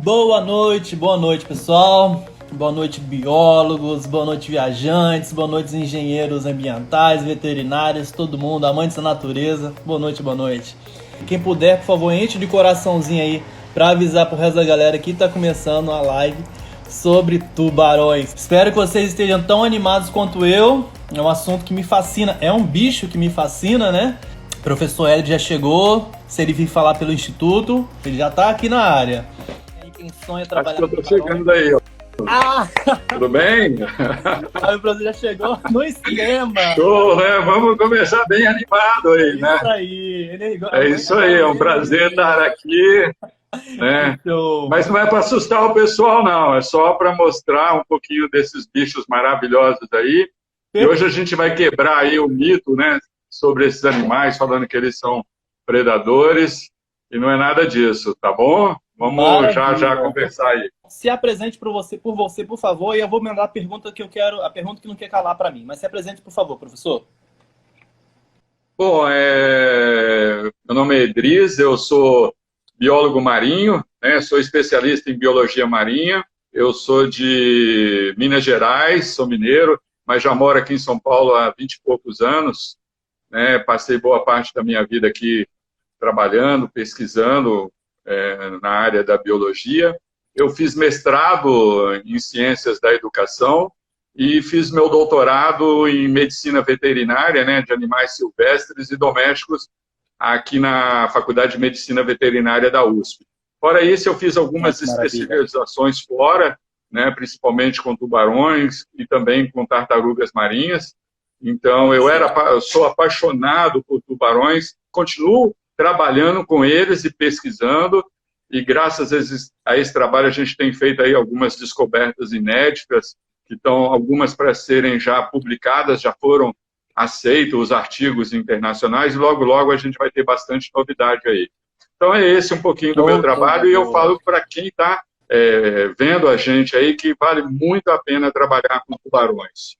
Boa noite, pessoal. Boa noite, biólogos, boa noite, viajantes, boa noite, engenheiros ambientais, veterinários, todo mundo, amantes da natureza. Boa noite, boa noite. Quem puder, por favor, enche de coraçãozinho aí pra avisar pro resto da galera que tá começando a live sobre tubarões. Espero que vocês estejam tão animados quanto eu. É um assunto que me fascina, é um bicho que me fascina, né? O professor Hélio já chegou, se ele vir falar pelo instituto, ele já tá aqui na área. Quem sonha trabalhar Acho que eu tô chegando aí, ó. Ah! Tudo bem? O Brasil já chegou no esquema. Show, né? Vamos começar bem animado aí, né? Isso aí. É isso aí, é um prazer estar aqui, né? Mas não é para assustar o pessoal, não. É só para mostrar um pouquinho desses bichos maravilhosos aí. E hoje a gente vai quebrar aí o mito, né? Sobre esses animais, falando que eles são predadores. E não é nada disso, tá bom? Vamos já conversar aí. Se apresente por você, por favor, e eu vou mandar a pergunta que eu quero, a pergunta que não quer calar para mim. Mas se apresente, por favor, professor. Bom, meu nome é Edris, eu sou biólogo marinho, né? Sou especialista em biologia marinha. Eu sou de Minas Gerais, sou mineiro, mas já moro aqui em São Paulo há 20 e poucos anos, né? Passei boa parte da minha vida aqui trabalhando, pesquisando na área da biologia. Eu fiz mestrado em ciências da educação e fiz meu doutorado em medicina veterinária, né, de animais silvestres e domésticos, aqui na Faculdade de Medicina Veterinária da USP. Fora isso, eu fiz algumas especializações fora, né, principalmente com tubarões e também com tartarugas marinhas. Então, eu sou apaixonado por tubarões, continuo trabalhando com eles e pesquisando, e graças a esse trabalho a gente tem feito aí algumas descobertas inéditas, que estão algumas para serem já publicadas, já foram aceitos os artigos internacionais, e logo a gente vai ter bastante novidade aí. Então é esse um pouquinho do meu trabalho, e eu falo para quem está vendo a gente aí que vale muito a pena trabalhar com tubarões.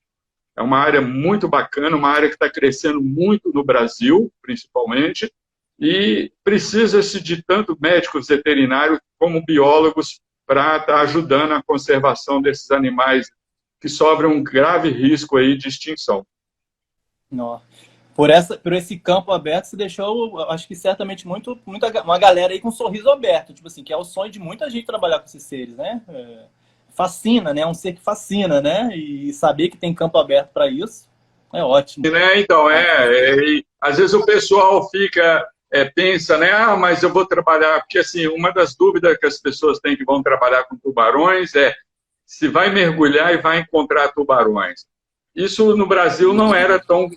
É uma área muito bacana, uma área que está crescendo muito no Brasil, principalmente, e precisa-se de tanto médicos veterinários como biólogos para estar ajudando a conservação desses animais que sofrem um grave risco aí de extinção. Por esse campo aberto, você deixou, acho que certamente uma galera aí com um sorriso aberto, tipo assim, que é o sonho de muita gente trabalhar com esses seres, né? Fascina, né? É um ser que fascina, né? E saber que tem campo aberto para isso é ótimo. Né? Então, às vezes o pessoal pensa, né? Ah, mas eu vou trabalhar... Porque, assim, uma das dúvidas que as pessoas têm que vão trabalhar com tubarões é se vai mergulhar e vai encontrar tubarões. Isso no Brasil não é tão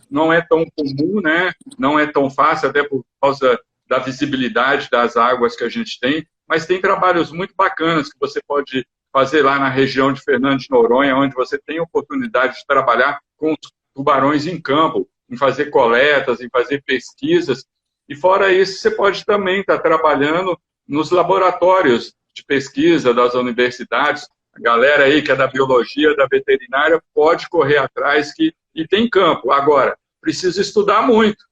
comum, né? Não é tão fácil, até por causa da visibilidade das águas que a gente tem, mas tem trabalhos muito bacanas que você pode fazer lá na região de Fernando de Noronha, onde você tem oportunidade de trabalhar com tubarões em campo, em fazer coletas, em fazer pesquisas. E fora isso, você pode também estar trabalhando nos laboratórios de pesquisa das universidades. A galera aí que é da biologia, da veterinária, pode correr atrás e tem campo. Agora, precisa estudar muito,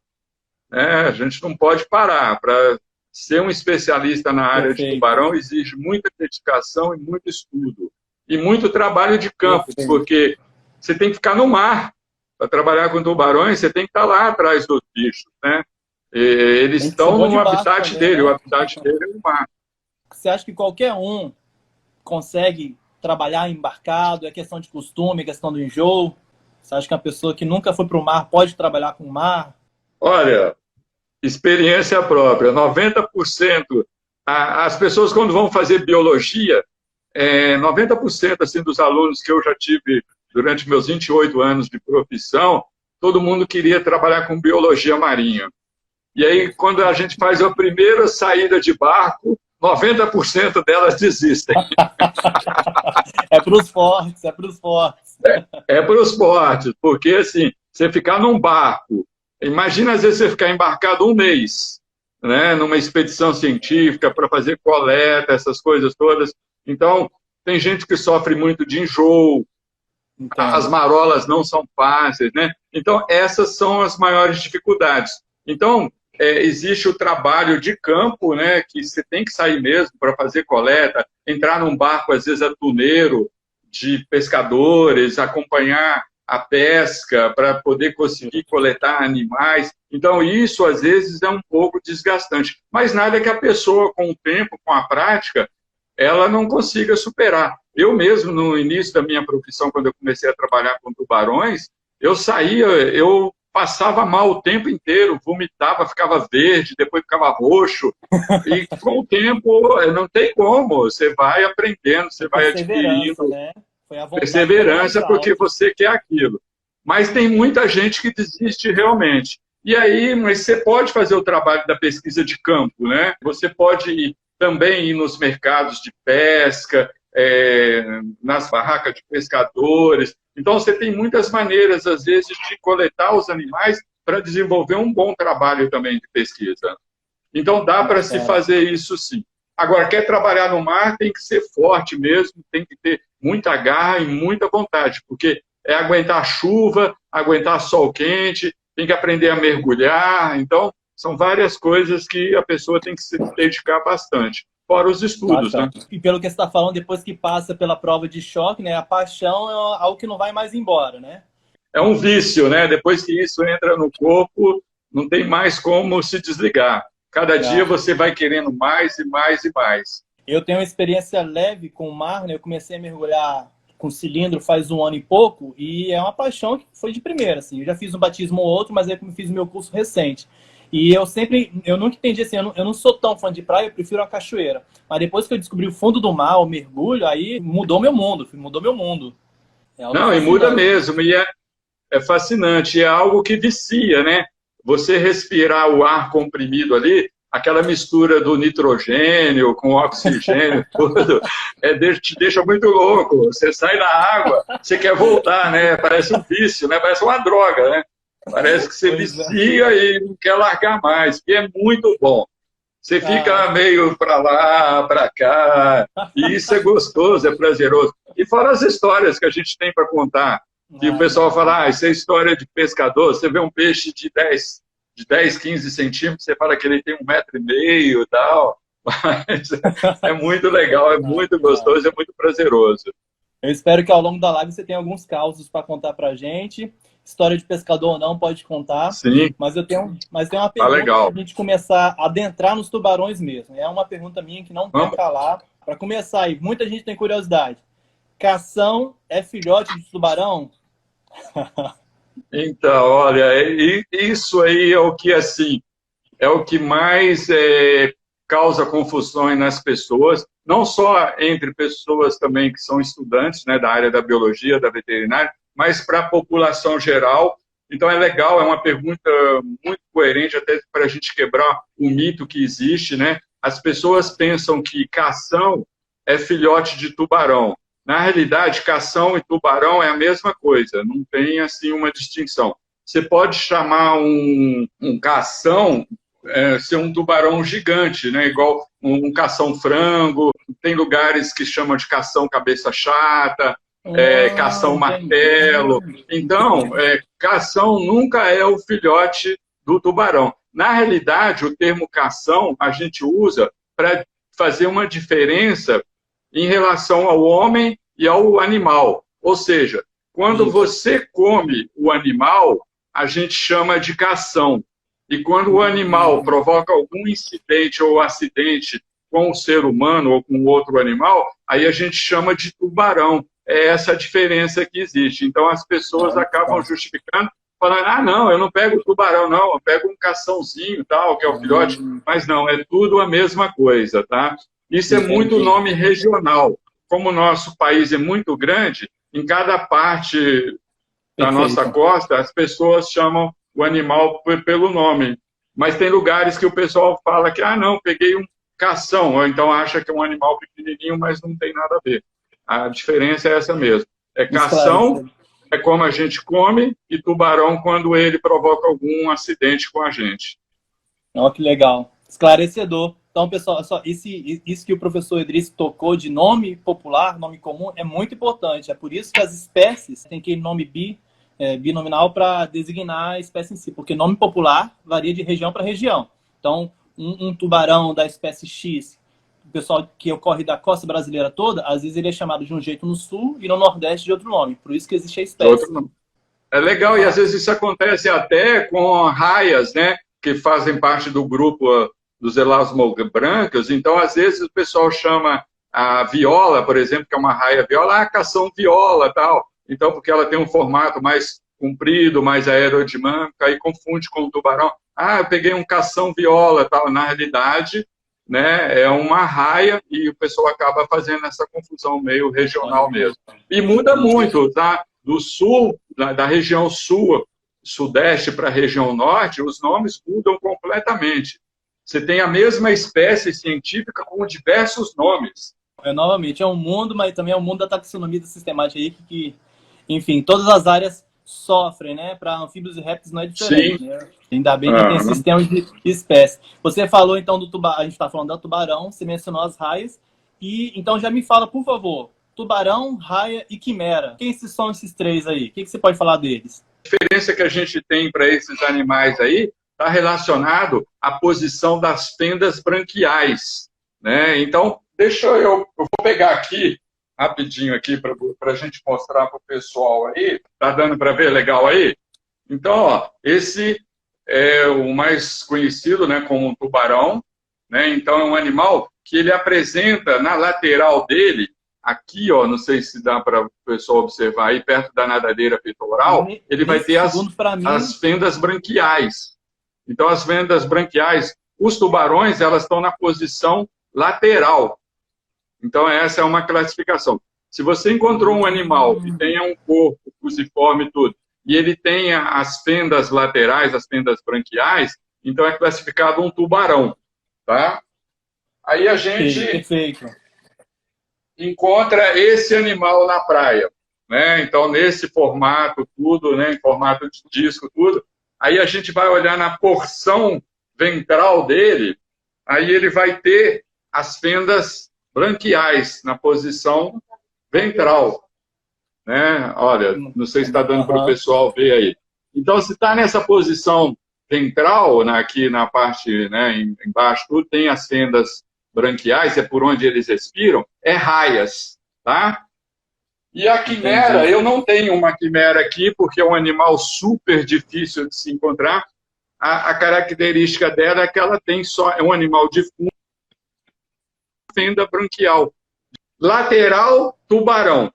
né? A gente não pode parar. Para ser um especialista na área de tubarão, exige muita dedicação e muito estudo. E muito trabalho de campo, porque você tem que ficar no mar. Para trabalhar com tubarões, você tem que estar lá atrás dos bichos, né? Eles estão no habitat dele, o habitat dele é o mar. Você acha que qualquer um consegue trabalhar embarcado? É questão de costume, é questão do enjoo? Você acha que uma pessoa que nunca foi para o mar pode trabalhar com o mar? Olha, experiência própria, 90%. As pessoas, quando vão fazer biologia, 90% assim, dos alunos que eu já tive durante meus 28 anos de profissão, todo mundo queria trabalhar com biologia marinha. E aí, quando a gente faz a primeira saída de barco, 90% delas desistem. É para os fortes, é para os fortes. É para os fortes, porque assim, você ficar num barco, imagina às vezes você ficar embarcado um mês, né, numa expedição científica para fazer coleta, essas coisas todas. Então, tem gente que sofre muito de enjoo, as marolas não são fáceis, né? Então, essas são as maiores dificuldades. Então, existe o trabalho de campo, né, que você tem que sair mesmo para fazer coleta, entrar num barco, às vezes, atuneiro de pescadores, acompanhar a pesca para poder conseguir coletar animais. Então, isso, às vezes, é um pouco desgastante. Mas nada que a pessoa, com o tempo, com a prática, ela não consiga superar. Eu mesmo, no início da minha profissão, quando eu comecei a trabalhar com tubarões, eu passava mal o tempo inteiro, vomitava, ficava verde, depois ficava roxo. E com o tempo, não tem como, você vai aprendendo, você vai adquirindo né? Foi a vontade perseverança porque você quer aquilo. Mas tem muita gente que desiste realmente. E aí, mas você pode fazer o trabalho da pesquisa de campo, né? Você pode também ir nos mercados de pesca, nas barracas de pescadores. Então, você tem muitas maneiras, às vezes, de coletar os animais para desenvolver um bom trabalho também de pesquisa. Então, dá para se fazer isso sim. Agora, quer trabalhar no mar, tem que ser forte mesmo, tem que ter muita garra e muita vontade, porque é aguentar chuva, aguentar sol quente, tem que aprender a mergulhar. Então, são várias coisas que a pessoa tem que se dedicar bastante. Fora os estudos, né? E pelo que você está falando, depois que passa pela prova de choque, né, a paixão é algo que não vai mais embora, né? É um vício, né? Depois que isso entra no corpo, não tem mais como se desligar. Cada dia você vai querendo mais e mais e mais. Eu tenho uma experiência leve com o mar, né? Eu comecei a mergulhar com cilindro faz 1 ano e pouco, e é uma paixão que foi de primeira, assim. Eu já fiz um batismo ou outro, mas eu fiz o meu curso recente. E eu nunca entendi assim, eu não sou tão fã de praia, eu prefiro a cachoeira. Mas depois que eu descobri o fundo do mar, o mergulho, aí mudou meu mundo, mudou meu mundo. Não, e muda mesmo, e é fascinante, é algo que vicia, né? Você respirar o ar comprimido ali, aquela mistura do nitrogênio com oxigênio, tudo, te deixa muito louco. Você sai da água, você quer voltar, né? Parece um vício, né? Parece uma droga, né? Parece que você vicia e não quer largar mais, que é muito bom. Você fica meio para lá, para cá, e isso é gostoso, é prazeroso. E fora as histórias que a gente tem para contar, que o pessoal fala, isso é história de pescador, você vê um peixe de 10, 15 centímetros, você fala que ele tem 1,5 m e tal, mas é muito legal, é muito gostoso, é muito prazeroso. Eu espero que ao longo da live você tenha alguns causos para contar para a gente. História de pescador ou não, pode contar. Sim. Mas eu tenho uma pergunta para a gente começar a adentrar nos tubarões mesmo. É uma pergunta minha que não quer calar. Para começar aí, muita gente tem curiosidade. Cação é filhote de tubarão? Então, olha, isso aí é o que, assim, é o que mais causa confusões nas pessoas, não só entre pessoas também que são estudantes, né, da área da biologia, da veterinária, mas para a população geral. Então, é legal, é uma pergunta muito coerente, até para a gente quebrar o mito que existe, né? As pessoas pensam que cação é filhote de tubarão. Na realidade, cação e tubarão é a mesma coisa, não tem, assim, uma distinção. Você pode chamar um cação ser um tubarão gigante, né? Igual um cação-frango, tem lugares que chamam de cação cabeça chata, cação martelo. Então, cação nunca é o filhote do tubarão. Na realidade, o termo cação a gente usa para fazer uma diferença em relação ao homem e ao animal. Ou seja, quando você come o animal, a gente chama de cação. E quando o animal provoca algum incidente ou acidente com o ser humano ou com outro animal, aí a gente chama de tubarão. É essa a diferença que existe. Então, as pessoas acabam justificando, falando, não, eu não pego tubarão, não, eu pego um caçãozinho, tal, que é o filhote, mas não, é tudo a mesma coisa, tá? Isso é muito nome regional. Como o nosso país é muito grande, em cada parte da nossa costa, as pessoas chamam o animal pelo nome. Mas tem lugares que o pessoal fala que, não, peguei um cação, ou então acha que é um animal pequenininho, mas não tem nada a ver. A diferença é essa mesmo. Cação é como a gente come, e tubarão quando ele provoca algum acidente com a gente. Que legal. Esclarecedor. Então, pessoal, isso que o professor Idriss tocou de nome popular, nome comum, é muito importante. É por isso que as espécies têm aquele nome binominal para designar a espécie em si, porque nome popular varia de região para região. Então, um tubarão da espécie X o pessoal que ocorre da costa brasileira toda, às vezes ele é chamado de um jeito no sul e no nordeste de outro nome. Por isso que existe a espécie. É legal, e às vezes isso acontece até com raias, né, que fazem parte do grupo dos elasmobrancos. Então, às vezes, o pessoal chama a viola, por exemplo, que é uma raia viola, cação viola, tal. Então, porque ela tem um formato mais comprido, mais aerodinâmico, aí confunde com o tubarão. Eu peguei um cação viola, tal. Na realidade, né, é uma raia e o pessoal acaba fazendo essa confusão meio regional mesmo. E muda muito, tá? Do sul, da região sul, sudeste para a região norte, os nomes mudam completamente. Você tem a mesma espécie científica com diversos nomes. Novamente, é um mundo, mas também é um mundo da taxonomia da sistemática aí, que, enfim, todas as áreas sofrem, né? Para anfíbios e répteis não é diferente. Sim. Né? Ainda bem que tem sistemas de espécies. Você falou, então, do tubarão, a gente está falando da tubarão, você mencionou as raias, e então já me fala, por favor, tubarão, raia e quimera. Quem são esses três aí? O que você pode falar deles? A diferença que a gente tem para esses animais aí está relacionado à posição das fendas branquiais, né? Então, eu vou pegar aqui, rapidinho aqui, para a gente mostrar para o pessoal aí. Tá dando para ver legal aí? Então, ó, esse é o mais conhecido, né, como um tubarão, né? Então, é um animal que ele apresenta na lateral dele, aqui, ó, não sei se dá para o pessoal observar aí, perto da nadadeira peitoral, ele vai ter as fendas branquiais. Então, as fendas branquiais, os tubarões, elas estão na posição lateral. Então, essa é uma classificação. Se você encontrou um animal que tenha um corpo fusiforme e tudo, e ele tenha as fendas laterais, as fendas branquiais, então é classificado um tubarão, tá? Aí a gente... Perfeito. Encontra esse animal na praia, né? Então, nesse formato, tudo, né? Em formato de disco, tudo. Aí a gente vai olhar na porção ventral dele, aí ele vai ter as fendas branquiais na posição ventral, né? Olha, não sei se está dando para o pessoal ver aí. Então, se está nessa posição ventral, né, aqui na parte, né, embaixo, tudo tem as fendas branquiais, é por onde eles respiram, é raias, tá? E a quimera, eu não tenho uma quimera aqui, porque é um animal super difícil de se encontrar. A característica dela é que ela tem só, é um animal de fundo, fenda branquial. Lateral, tubarão.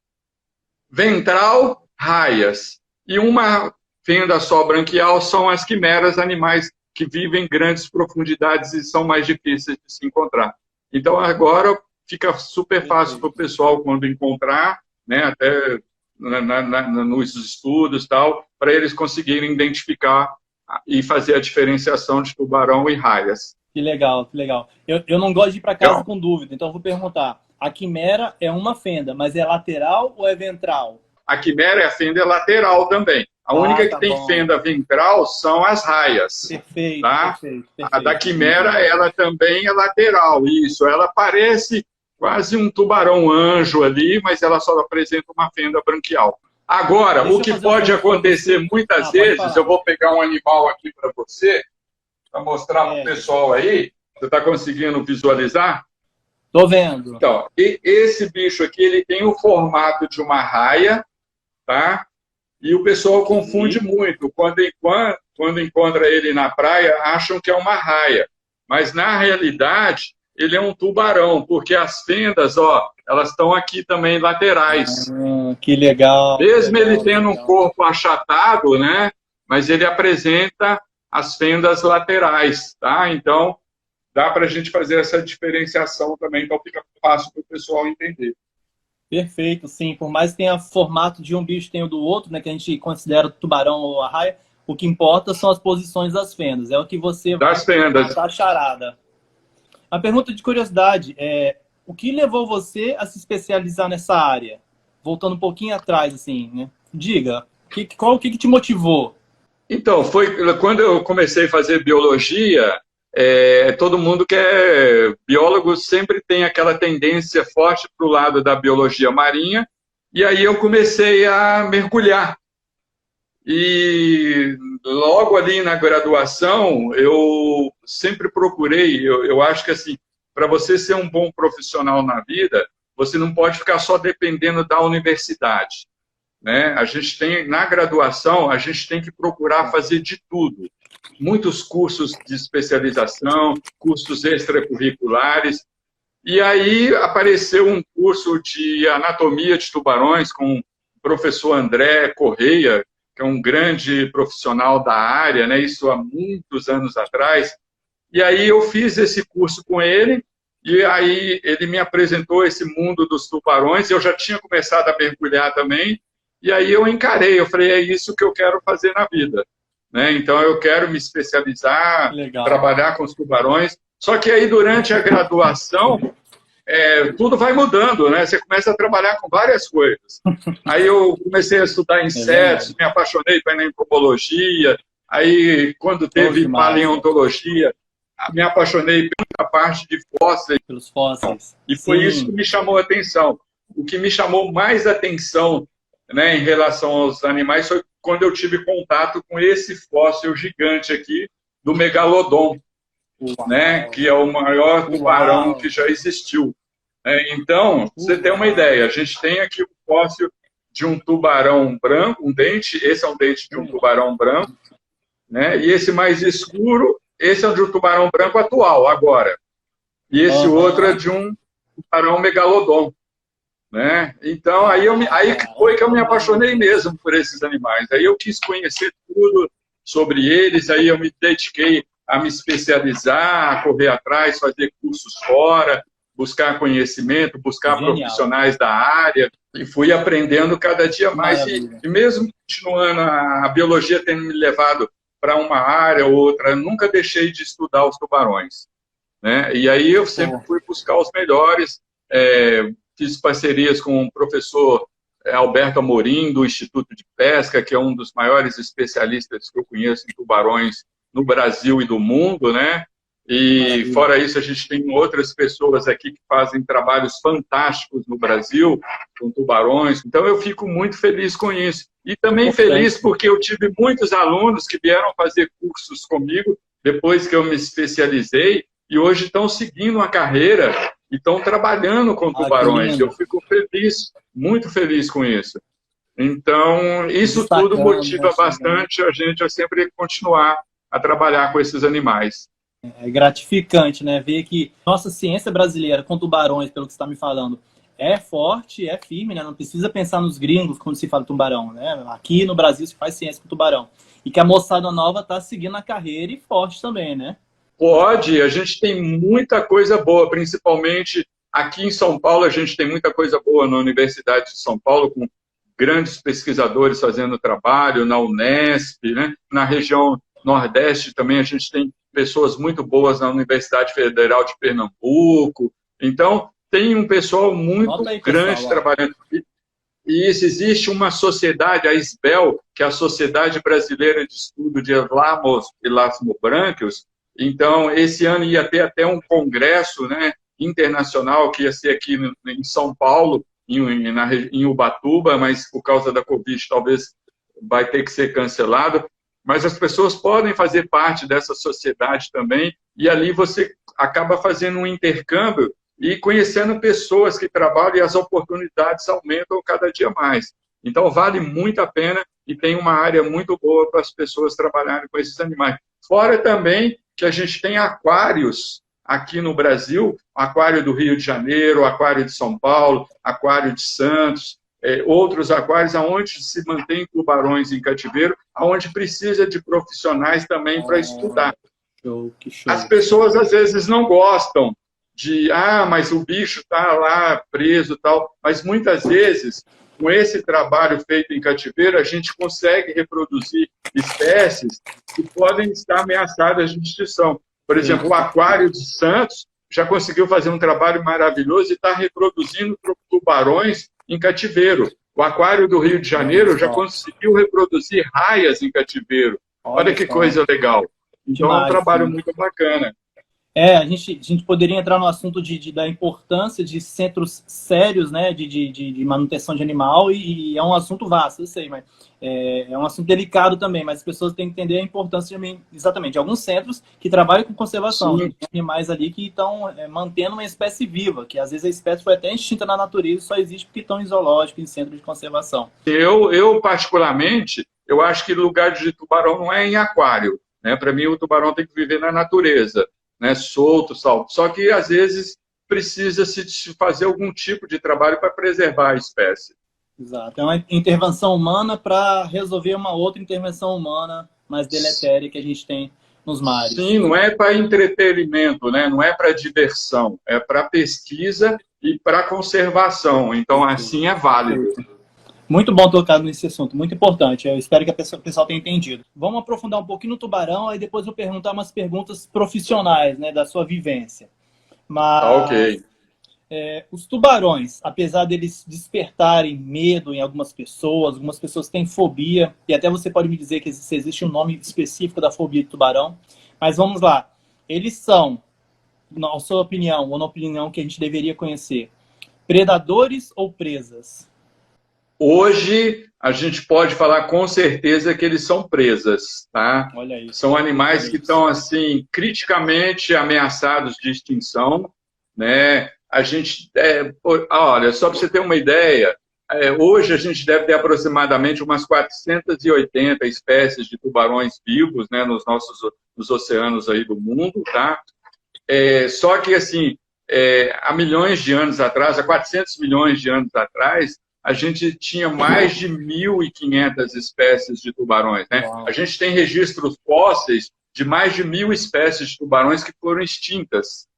Ventral, raias. E uma fenda só branquial são as quimeras, animais que vivem em grandes profundidades e são mais difíceis de se encontrar. Então, agora fica super fácil para o pessoal, quando encontrar, né, até nos estudos, tal, para eles conseguirem identificar e fazer a diferenciação de tubarão e raias. Que legal, que legal. Eu não gosto de ir para casa com dúvida, então eu vou perguntar. A quimera é uma fenda, mas é lateral ou é ventral? A quimera, a fenda é lateral também. A única que tem fenda ventral são as raias. Perfeito, tá? perfeito. A da quimera, ela também é lateral, isso. Ela parece quase um tubarão-anjo ali, mas ela só apresenta uma fenda branquial. Agora, o que pode acontecer muitas vezes, eu vou pegar um animal aqui para você, para mostrar para o pessoal aí. Você está conseguindo visualizar? Estou vendo. Então, esse bicho aqui, ele tem o formato de uma raia, tá? E o pessoal confunde muito. Quando encontra ele na praia, acham que é uma raia. Mas, na realidade, ele é um tubarão, porque as fendas, ó, elas estão aqui também laterais. Que legal. Mesmo ele tendo um corpo achatado, né? Mas ele apresenta as fendas laterais, tá? Então, dá para a gente fazer essa diferenciação também, então fica fácil para o pessoal entender. Perfeito, sim. Por mais que tenha formato de um bicho tem o do outro, né, que a gente considera o tubarão ou a raia, o que importa são as posições das fendas. É o que você das fendas. Tá charada. A pergunta de curiosidade é: o que levou você a se especializar nessa área? Voltando um pouquinho atrás, assim, né? Diga, o que te motivou? Então, foi quando eu comecei a fazer biologia. Todo mundo que é biólogo sempre tem aquela tendência forte para o lado da biologia marinha, e aí eu comecei a mergulhar. E logo ali na graduação, eu sempre procurei, eu acho que assim, para você ser um bom profissional na vida, você não pode ficar só dependendo da universidade, né? A gente tem, na graduação, a gente tem que procurar fazer de tudo. Muitos cursos de especialização, cursos extracurriculares. E aí apareceu um curso de anatomia de tubarões com o professor André Correia, que é um grande profissional da área, né? Isso há muitos anos atrás. E aí eu fiz esse curso com ele, e aí ele me apresentou esse mundo dos tubarões, eu já tinha começado a mergulhar também, e aí eu encarei, eu falei, é isso que eu quero fazer na vida, né? Então eu quero me especializar, Legal. trabalhar com os tubarões, só que aí durante a graduação, tudo vai mudando, né? Você começa a trabalhar com várias coisas. Aí eu comecei a estudar insetos, me apaixonei pela entomologia, aí quando teve paleontologia, me apaixonei pela parte de fósseis. Pelos fósseis. E foi isso que me chamou a atenção. O que me chamou mais atenção, né, em relação aos animais foi quando eu tive contato com esse fóssil gigante aqui do megalodon, né, que é o maior tubarão que já existiu. Então, você tem uma ideia, a gente tem aqui o fóssil de um tubarão branco, um dente, esse é um dente de um tubarão branco, né, e esse mais escuro, esse é o de um tubarão branco atual, agora. E esse outro é de um tubarão megalodon, né? Então, aí foi que eu me apaixonei mesmo por esses animais. Aí eu quis conhecer tudo sobre eles, aí eu me dediquei a me especializar, a correr atrás, fazer cursos fora, buscar conhecimento, buscar profissionais da área, e fui aprendendo cada dia mais. E mesmo continuando a biologia tendo me levado para uma área ou outra, nunca deixei de estudar os tubarões, né? E aí eu sempre fui buscar os melhores, fiz parcerias com o professor Alberto Amorim, do Instituto de Pesca, que é um dos maiores especialistas que eu conheço em tubarões no Brasil e do mundo, né? E fora isso, a gente tem outras pessoas aqui que fazem trabalhos fantásticos no Brasil, com tubarões. Então, eu fico muito feliz com isso. E também feliz porque eu tive muitos alunos que vieram fazer cursos comigo, depois que eu me especializei, e hoje estão seguindo a carreira e estão trabalhando com tubarões. Eu fico feliz, muito feliz com isso. Então, isso tudo motiva bastante a gente a sempre continuar a trabalhar com esses animais. É gratificante, né? Ver que nossa ciência brasileira com tubarões, pelo que você está me falando, é forte, é firme, né? Não precisa pensar nos gringos quando se fala tubarão, né? Aqui no Brasil se faz ciência com tubarão. E que a moçada nova está seguindo a carreira e forte também, né? Pode, a gente tem muita coisa boa, principalmente aqui em São Paulo, a gente tem muita coisa boa na Universidade de São Paulo, com grandes pesquisadores fazendo trabalho, na Unesp, né? Na região Nordeste também a gente tem pessoas muito boas na Universidade Federal de Pernambuco. Então, tem um pessoal muito grande trabalhando. E existe uma sociedade, a SBEL, que é a Sociedade Brasileira de Estudo de Elasmobranquios. Então, esse ano ia ter até um congresso, né, internacional, que ia ser aqui em São Paulo, em Ubatuba, mas por causa da Covid talvez vai ter que ser cancelado. Mas as pessoas podem fazer parte dessa sociedade também, e ali você acaba fazendo um intercâmbio e conhecendo pessoas que trabalham, e as oportunidades aumentam cada dia mais. Então, vale muito a pena e tem uma área muito boa para as pessoas trabalharem com esses animais. Fora também que a gente tem aquários aqui no Brasil, aquário do Rio de Janeiro, aquário de São Paulo, aquário de Santos, outros aquários onde se mantém tubarões em cativeiro, onde precisa de profissionais também para estudar. Que show. As pessoas às vezes não gostam de, mas o bicho está lá preso e tal, mas muitas vezes, com esse trabalho feito em cativeiro, a gente consegue reproduzir espécies que podem estar ameaçadas de extinção. Por exemplo, o aquário de Santos já conseguiu fazer um trabalho maravilhoso e está reproduzindo tubarões em cativeiro. O aquário do Rio de Janeiro já conseguiu reproduzir raias em cativeiro. Olha que coisa legal. Então é um trabalho muito bacana. A gente poderia entrar no assunto da importância de centros sérios, né, de manutenção de animal, e é um assunto vasto, eu sei, mas é um assunto delicado também, mas as pessoas têm que entender a importância exatamente de alguns centros que trabalham com conservação, né, Sim. tem animais ali que estão mantendo uma espécie viva, que às vezes a espécie foi até extinta na natureza e só existe porque estão em zoológico, em centro de conservação. Eu particularmente, eu acho que lugar de tubarão não é em aquário, né? Para mim, o tubarão tem que viver na natureza, né? Solto, salvo. Só que, às vezes, precisa-se fazer algum tipo de trabalho para preservar a espécie. Exato. É uma intervenção humana para resolver uma outra intervenção humana mais deletéria que a gente tem nos mares. Sim, não é para entretenimento, né? Não é para diversão, é para pesquisa e para conservação. Então, assim é válido. Muito bom tocar nesse assunto, muito importante. Eu espero que o pessoal tenha entendido. Vamos aprofundar um pouquinho no tubarão, aí depois eu vou perguntar umas perguntas profissionais, né, da sua vivência. Tá Mas ok. os tubarões, apesar deles despertarem medo em algumas pessoas têm fobia, e até você pode me dizer que se existe um nome específico da fobia de tubarão, mas vamos lá. Eles são, na sua opinião, ou na opinião que a gente deveria conhecer, predadores ou presas? Hoje, a gente pode falar com certeza que eles são presas, tá? Olha isso. São animais Olha que isso. estão, assim, criticamente ameaçados de extinção, né? A gente, olha, só para você ter uma ideia, hoje a gente deve ter aproximadamente umas 480 espécies de tubarões vivos, né, nos oceanos aí do mundo, tá? Só que, assim, há milhões de anos atrás, há 400 milhões de anos atrás, a gente tinha mais de 1.500 espécies de tubarões, né? Uau. A gente tem registros fósseis de mais de 1.000 espécies de tubarões que foram extintas.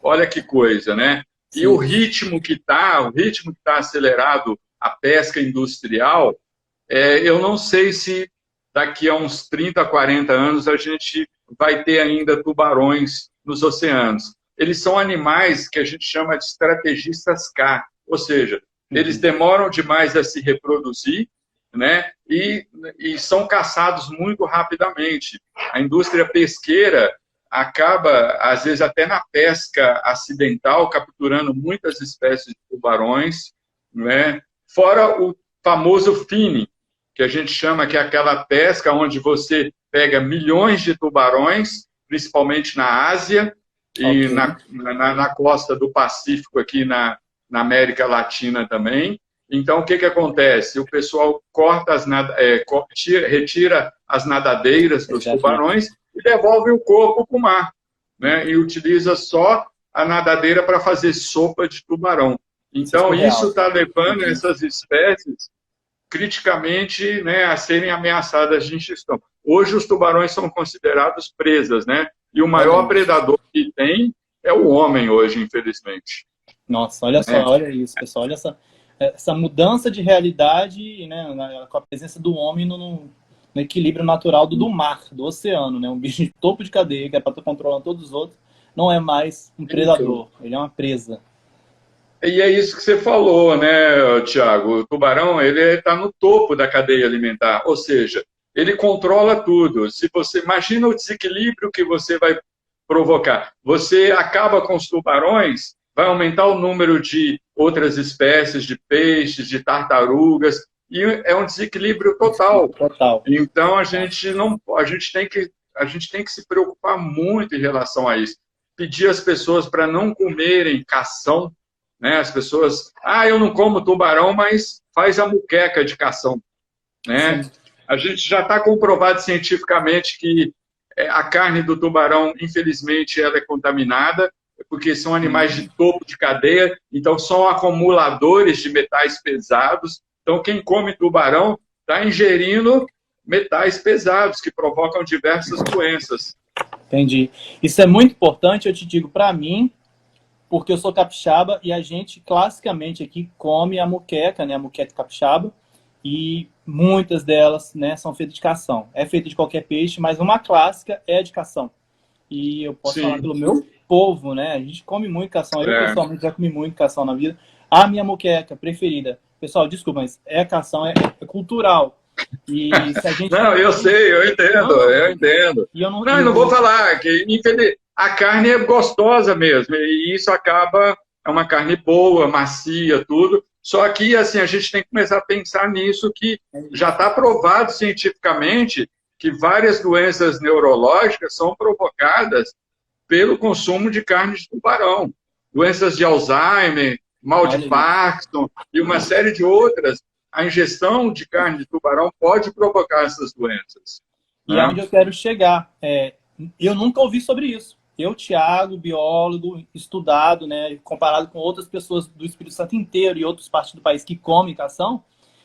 Olha que coisa, né? Sim. E o ritmo que está acelerado, a pesca industrial, eu não sei se daqui a uns 30, 40 anos a gente vai ter ainda tubarões nos oceanos. Eles são animais que a gente chama de estrategistas K, ou seja, eles demoram demais a se reproduzir, né? E são caçados muito rapidamente. A indústria pesqueira acaba, às vezes, até na pesca acidental, capturando muitas espécies de tubarões, né? Fora o famoso finning, que a gente chama que é aquela pesca onde você pega milhões de tubarões, principalmente na Ásia e na costa do Pacífico, aqui na América Latina também. Então, o que acontece? O pessoal retira as nadadeiras dos tubarões e devolve o corpo para o mar, né? E utiliza só a nadadeira para fazer sopa de tubarão. Então, isso está levando essas espécies criticamente, né, a serem ameaçadas de extinção. Hoje, os tubarões são considerados presas, né? E o maior predador que tem é o homem hoje, infelizmente. Nossa, olha só, olha isso, pessoal. Olha essa mudança de realidade, né, com a presença do homem no equilíbrio natural do mar, do oceano, né? Um bicho de topo de cadeia, que é para estar controlando todos os outros, não é mais um predador, ele é uma presa. E é isso que você falou, né, Tiago? O tubarão, ele está no topo da cadeia alimentar, ou seja, ele controla tudo. Se você imagina o desequilíbrio que você vai provocar, você acaba com os tubarões, vai aumentar o número de outras espécies de peixes, de tartarugas, e é um desequilíbrio total. Então a gente tem que se preocupar muito em relação a isso. Pedir às pessoas para não comerem cação, né? As pessoas, eu não como tubarão, mas faz a muqueca de cação, né? A gente já está comprovado cientificamente que a carne do tubarão, infelizmente, ela é contaminada, porque são animais de topo de cadeia, então são acumuladores de metais pesados. Então, quem come tubarão está ingerindo metais pesados que provocam diversas doenças. Entendi. Isso é muito importante, eu te digo, para mim, porque eu sou capixaba e a gente, classicamente, aqui come a muqueca, né, a muqueca capixaba, e muitas delas, né, são feitas de cação. É feita de qualquer peixe, mas uma clássica é a de cação. E eu posso falar pelo meu povo, né, a gente come muito cação. Eu, pessoalmente, já comi muito cação na vida. A minha muqueca preferida, pessoal, desculpa, mas cação, é cultural. E se a gente... Não, eu sei, eu entendo. E eu não vou falar que, a carne é gostosa mesmo, e isso acaba, é uma carne boa, macia, tudo. Só que, assim, a gente tem que começar a pensar nisso, que já está provado cientificamente que várias doenças neurológicas são provocadas pelo consumo de carne de tubarão. Doenças de Alzheimer, mal de Olha isso. Parkinson e uma série de outras. A ingestão de carne de tubarão pode provocar essas doenças. E aonde eu quero chegar, eu nunca ouvi sobre isso. Eu, Thiago, biólogo, estudado, né, comparado com outras pessoas do Espírito Santo inteiro e outras partes do país que comem cação,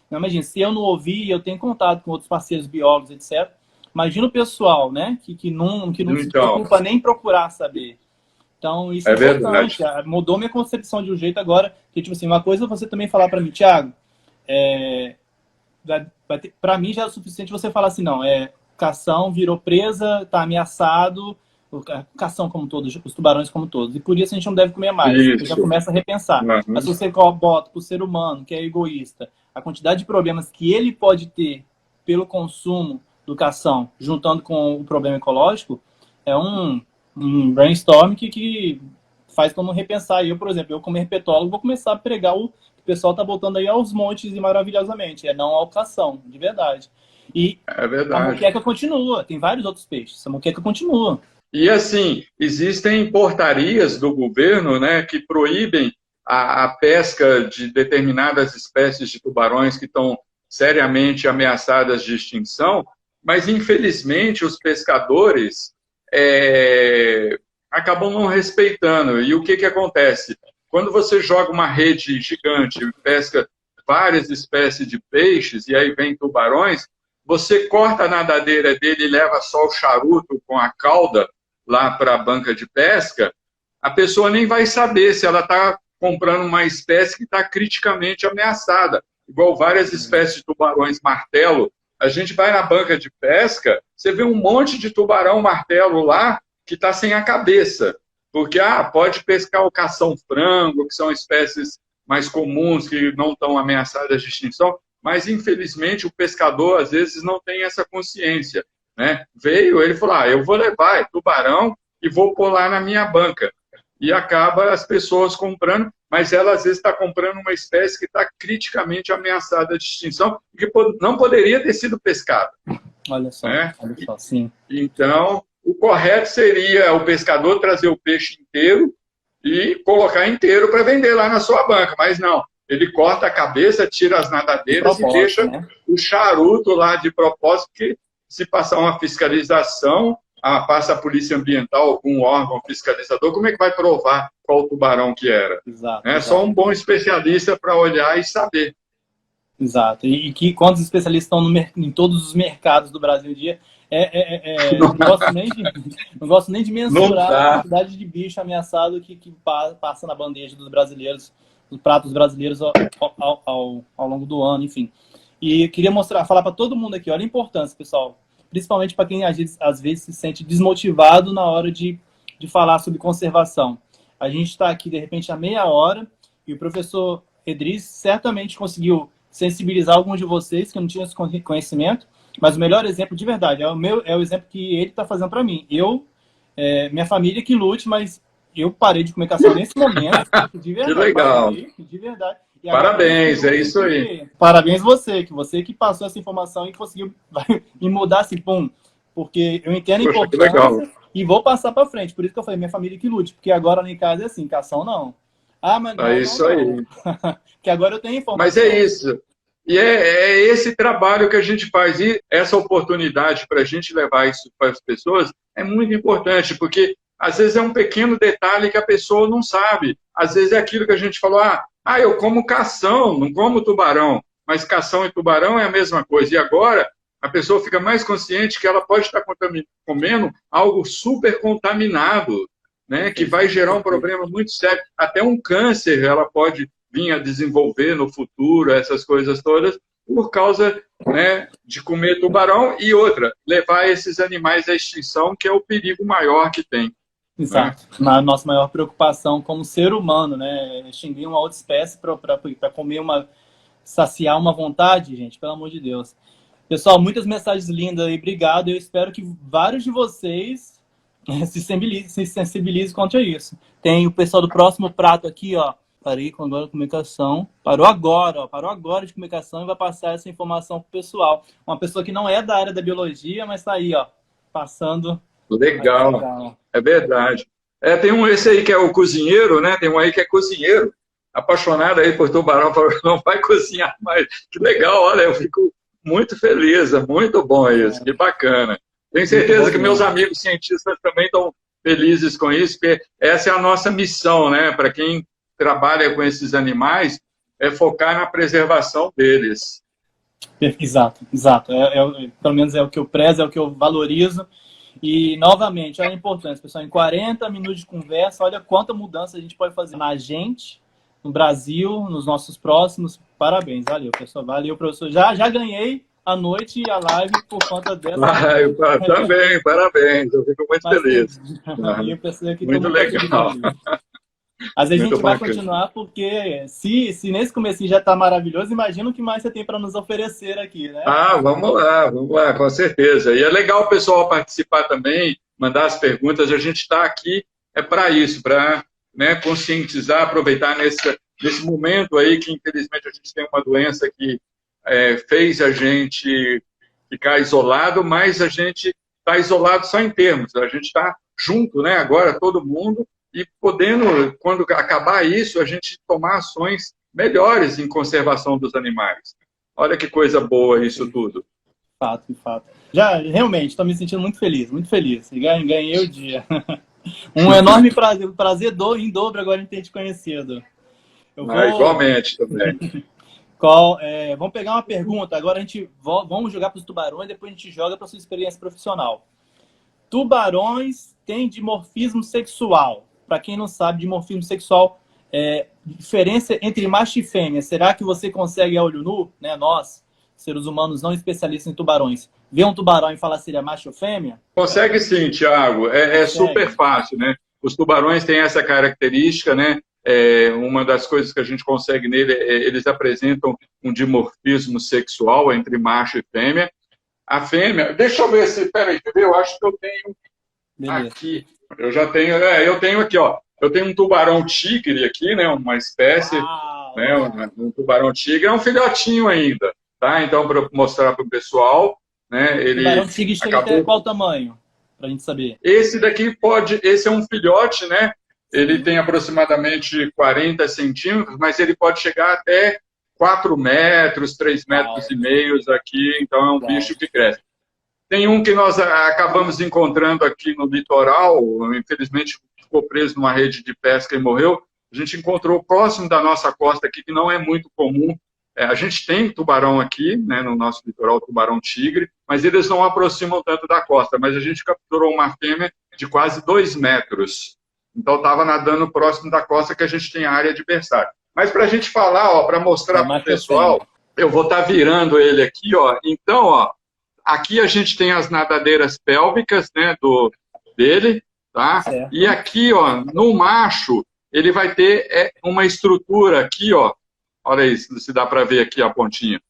não, imagina, se eu não ouvi, eu tenho contato com outros parceiros biólogos, etc. Imagina o pessoal, né, que não se preocupa nem em procurar saber. Então, isso é importante. Verdade. Mudou minha concepção de um jeito agora, que, tipo assim, uma coisa é você também falar para mim, Thiago, para mim já é o suficiente você falar assim, não, cação virou presa, está ameaçado, o cação como todos, os tubarões como todos, e por isso a gente não deve comer mais. Isso. Eu já começa a repensar. Uhum. Mas se você bota para o ser humano, que é egoísta, a quantidade de problemas que ele pode ter pelo consumo do cação, juntando com o problema ecológico, é um brainstorm que faz como repensar. Eu, por exemplo, eu como herpetólogo, vou começar a pregar o pessoal está voltando aí aos montes e maravilhosamente, não à cação, de verdade. E a moqueca continua, tem vários outros peixes, a moqueca continua. E assim, existem portarias do governo, né, que proíbem a pesca de determinadas espécies de tubarões que estão seriamente ameaçadas de extinção, mas infelizmente os pescadores acabam não respeitando. E o que acontece? Quando você joga uma rede gigante e pesca várias espécies de peixes, e aí vem tubarões, você corta a nadadeira dele e leva só o charuto com a cauda lá para a banca de pesca, a pessoa nem vai saber se ela está comprando uma espécie que está criticamente ameaçada. Igual várias espécies de tubarões martelo. A gente vai na banca de pesca, você vê um monte de tubarão martelo lá que está sem a cabeça. Porque pode pescar o cação-frango, que são espécies mais comuns, que não estão ameaçadas de extinção, mas, infelizmente, o pescador, às vezes, não tem essa consciência. Né? Veio, ele falou, eu vou levar tubarão e vou pôr lá na minha banca. E acaba as pessoas comprando, mas ela, às vezes, está comprando uma espécie que está criticamente ameaçada de extinção e que não poderia ter sido pescada. Olha só, né? Olha só, sim. Então, o correto seria o pescador trazer o peixe inteiro e colocar inteiro para vender lá na sua banca. Mas não, ele corta a cabeça, tira as nadadeiras e deixa o charuto lá de propósito, que se passar uma fiscalização, passa a polícia ambiental, algum órgão fiscalizador, como é que vai provar qual tubarão que era? Exato. Só um bom especialista para olhar e saber. Exato. E que quantos especialistas estão em todos os mercados do Brasil dia, não gosto nem de mensurar a quantidade de bicho ameaçado que passa na bandeja dos brasileiros, dos pratos brasileiros ao longo do ano, enfim. E queria falar para todo mundo aqui, olha a importância, pessoal, principalmente para quem às vezes se sente desmotivado na hora de falar sobre conservação. A gente está aqui, de repente, há meia hora, e o professor Edriz certamente conseguiu sensibilizar alguns de vocês que não tinham esse conhecimento, mas o melhor exemplo, de verdade, é o exemplo que ele está fazendo para mim. Minha família que lute, mas eu parei de comer cação nesse momento, de verdade. Que legal. Parei, de verdade. E parabéns, é isso aí. Parabéns você que passou essa informação e conseguiu me mudar assim, pum. Porque eu entendo a importância e vou passar para frente. Por isso que eu falei, minha família que lute, porque agora lá em casa é assim, cação não. Mas não, é isso aí. Que agora eu tenho informação. Mas é isso. E é esse trabalho que a gente faz. E essa oportunidade para a gente levar isso para as pessoas é muito importante, porque às vezes é um pequeno detalhe que a pessoa não sabe. Às vezes é aquilo que a gente falou, eu como cação, não como tubarão. Mas cação e tubarão é a mesma coisa. E agora a pessoa fica mais consciente que ela pode estar comendo algo super contaminado, né, que vai gerar um problema muito sério. Até um câncer ela pode vir a desenvolver no futuro, essas coisas todas, por causa, né, de comer tubarão e outra, levar esses animais à extinção, que é o perigo maior que tem. Exato. Né? A nossa maior preocupação como ser humano, né, extinguir uma outra espécie para comer saciar uma vontade, gente, pelo amor de Deus. Pessoal, muitas mensagens lindas aí, obrigado. Eu espero que vários de vocês Se sensibilize contra isso. Tem o pessoal do próximo prato aqui, ó. Parei com agora a comunicação. Parou agora, ó. Parou agora de comunicação e vai passar essa informação pro pessoal. Uma pessoa que não é da área da biologia, mas tá aí, ó. Passando. Legal, é verdade. Tem esse aí que é o cozinheiro, né? Tem um aí que é cozinheiro, apaixonado aí por tubarão, falou que não vai cozinhar mais. Que legal, olha, eu fico muito feliz, é muito bom isso, que bacana. Tenho certeza que meus amigos cientistas também estão felizes com isso, porque essa é a nossa missão, né? Para quem trabalha com esses animais, é focar na preservação deles. Exato. Pelo menos é o que eu prezo, é o que eu valorizo. E, novamente, olha a importância, pessoal, em 40 minutos de conversa, olha quanta mudança a gente pode fazer na gente, no Brasil, nos nossos próximos. Parabéns, valeu, pessoal. Valeu, professor. Já ganhei a noite e a live por conta dessa. Também, parabéns. Eu fico muito feliz. Muito legal. Mas a gente vai continuar porque se nesse comecinho já está maravilhoso, imagina o que mais você tem para nos oferecer aqui, né? Vamos lá, com certeza. E é legal o pessoal participar também, mandar as perguntas. A gente está aqui para isso, para conscientizar, aproveitar nesse momento aí que infelizmente a gente tem uma doença que fez a gente ficar isolado, mas a gente está isolado só em termos. A gente está junto, né? Agora todo mundo. E podendo, quando acabar isso, a gente tomar ações melhores em conservação dos animais. Olha que coisa boa isso tudo. Fato. Já, realmente, estou me sentindo muito feliz, muito feliz. Ganhei o dia. Um enorme prazer em dobro agora em ter te conhecido. Igualmente também. Vamos pegar uma pergunta. Agora vamos jogar para os tubarões, depois a gente joga para a sua experiência profissional. Tubarões têm dimorfismo sexual. Para quem não sabe, dimorfismo sexual é diferença entre macho e fêmea. Será que você consegue a olho nu, né? Nós, seres humanos não especialistas em tubarões, ver um tubarão e falar se ele é macho ou fêmea? Consegue sim, Thiago. É super fácil, né? Os tubarões têm essa característica, né? Uma das coisas que a gente consegue nele, eles apresentam um dimorfismo sexual entre macho e fêmea. A fêmea... Deixa eu ver se... Peraí, eu acho que eu tenho... Beleza. Aqui... Eu já tenho, eu tenho aqui, ó. Eu tenho um tubarão tigre aqui, né? Uma espécie, um tubarão tigre, é um filhotinho ainda, tá? Então, para mostrar para o pessoal, né? Ele tubarão tigre chega até qual tamanho, para a gente saber? Esse daqui esse é um filhote, né? Ele tem aproximadamente 40 centímetros, mas ele pode chegar até 4 metros, 3 metros e meio aqui, então é um bicho que cresce. Tem um que nós acabamos encontrando aqui no litoral, infelizmente ficou preso numa rede de pesca e morreu. A gente encontrou próximo da nossa costa aqui, que não é muito comum. A gente tem tubarão aqui, né, no nosso litoral, tubarão tigre, mas eles não aproximam tanto da costa. Mas a gente capturou uma fêmea de quase 2 metros. Então estava nadando próximo da costa, que a gente tem área de berçário. Mas para a gente falar, para mostrar para o pessoal, eu vou estar virando ele aqui, ó. Então, ó. Aqui a gente tem as nadadeiras pélvicas, né, dele, tá? Certo. E aqui, ó, no macho, ele vai ter uma estrutura aqui, ó. Olha isso, se dá para ver aqui a pontinha.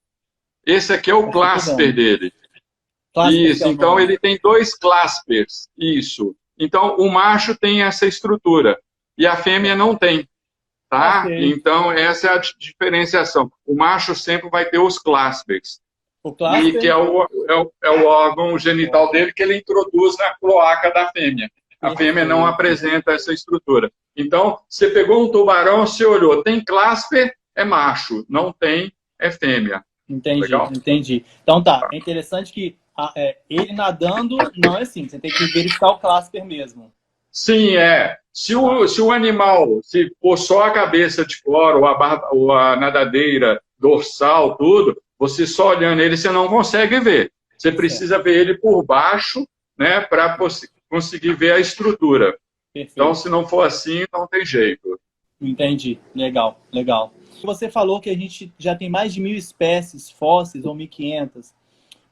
Esse aqui é o clasper dele. Isso, então ele tem 2 claspers, isso. Então o macho tem essa estrutura e a fêmea não tem, tá? Okay. Então essa é a diferenciação. O macho sempre vai ter os claspers. E que é o órgão genital dele que ele introduz na cloaca da fêmea. A fêmea não apresenta essa estrutura. Então, você pegou um tubarão, você olhou, tem clasper, é macho, não tem, é fêmea. Entendi. Então tá, é interessante que ele nadando não é assim, você tem que verificar o clasper mesmo. Sim, Se o animal, se for só a cabeça de fora, ou a nadadeira dorsal, tudo, você só olhando ele, você não consegue ver. Você precisa ver ele por baixo, né, para conseguir ver a estrutura. Perfeito. Então, se não for assim, não tem jeito. Entendi. Legal. Você falou que a gente já tem mais de 1.000 espécies fósseis, ou 1.500.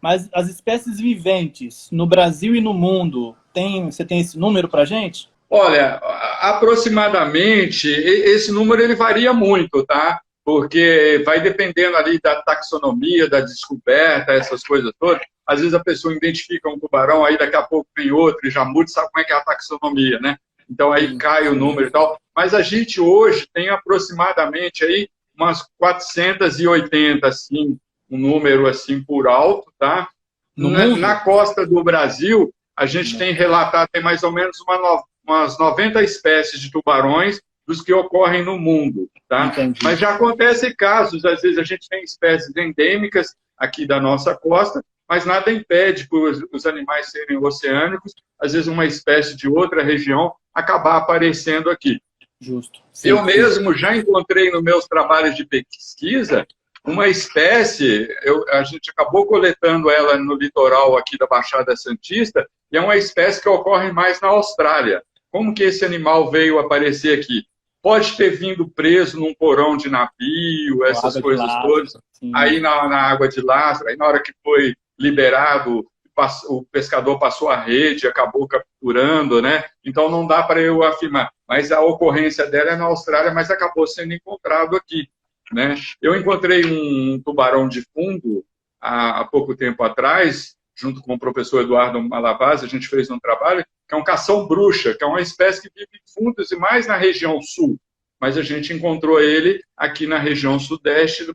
Mas as espécies viventes, no Brasil e no mundo, você tem esse número para a gente? Olha, aproximadamente, esse número ele varia muito, tá? porque vai dependendo ali da taxonomia, da descoberta, essas coisas todas. Às vezes a pessoa identifica um tubarão, aí daqui a pouco vem outro e já muda, sabe como é que é a taxonomia, né? Então aí cai o número e tal. Mas a gente hoje tem aproximadamente aí umas 480, assim, um número assim por alto, tá? Na costa do Brasil, a gente tem relatado, tem mais ou menos umas 90 espécies de tubarões dos que ocorrem no mundo, tá? Entendi. Mas já acontecem casos, às vezes a gente tem espécies endêmicas aqui da nossa costa, mas nada impede os animais serem oceânicos, às vezes uma espécie de outra região acabar aparecendo aqui. Justo. Sim, eu mesmo já encontrei nos meus trabalhos de pesquisa uma espécie, a gente acabou coletando ela no litoral aqui da Baixada Santista, e é uma espécie que ocorre mais na Austrália. Como que esse animal veio aparecer aqui? Pode ter vindo preso num porão de navio, essas coisas todas, aí na água de lastro, aí na hora que foi liberado, o pescador passou a rede, acabou capturando, né? Então não dá para eu afirmar. Mas a ocorrência dela é na Austrália, mas acabou sendo encontrado aqui, né? Eu encontrei um tubarão de fundo há pouco tempo atrás, junto com o professor Eduardo Malavasi, a gente fez um trabalho, que é um cação-bruxa, que é uma espécie que vive em fundos e mais na região sul. Mas a gente encontrou ele aqui na região sudeste,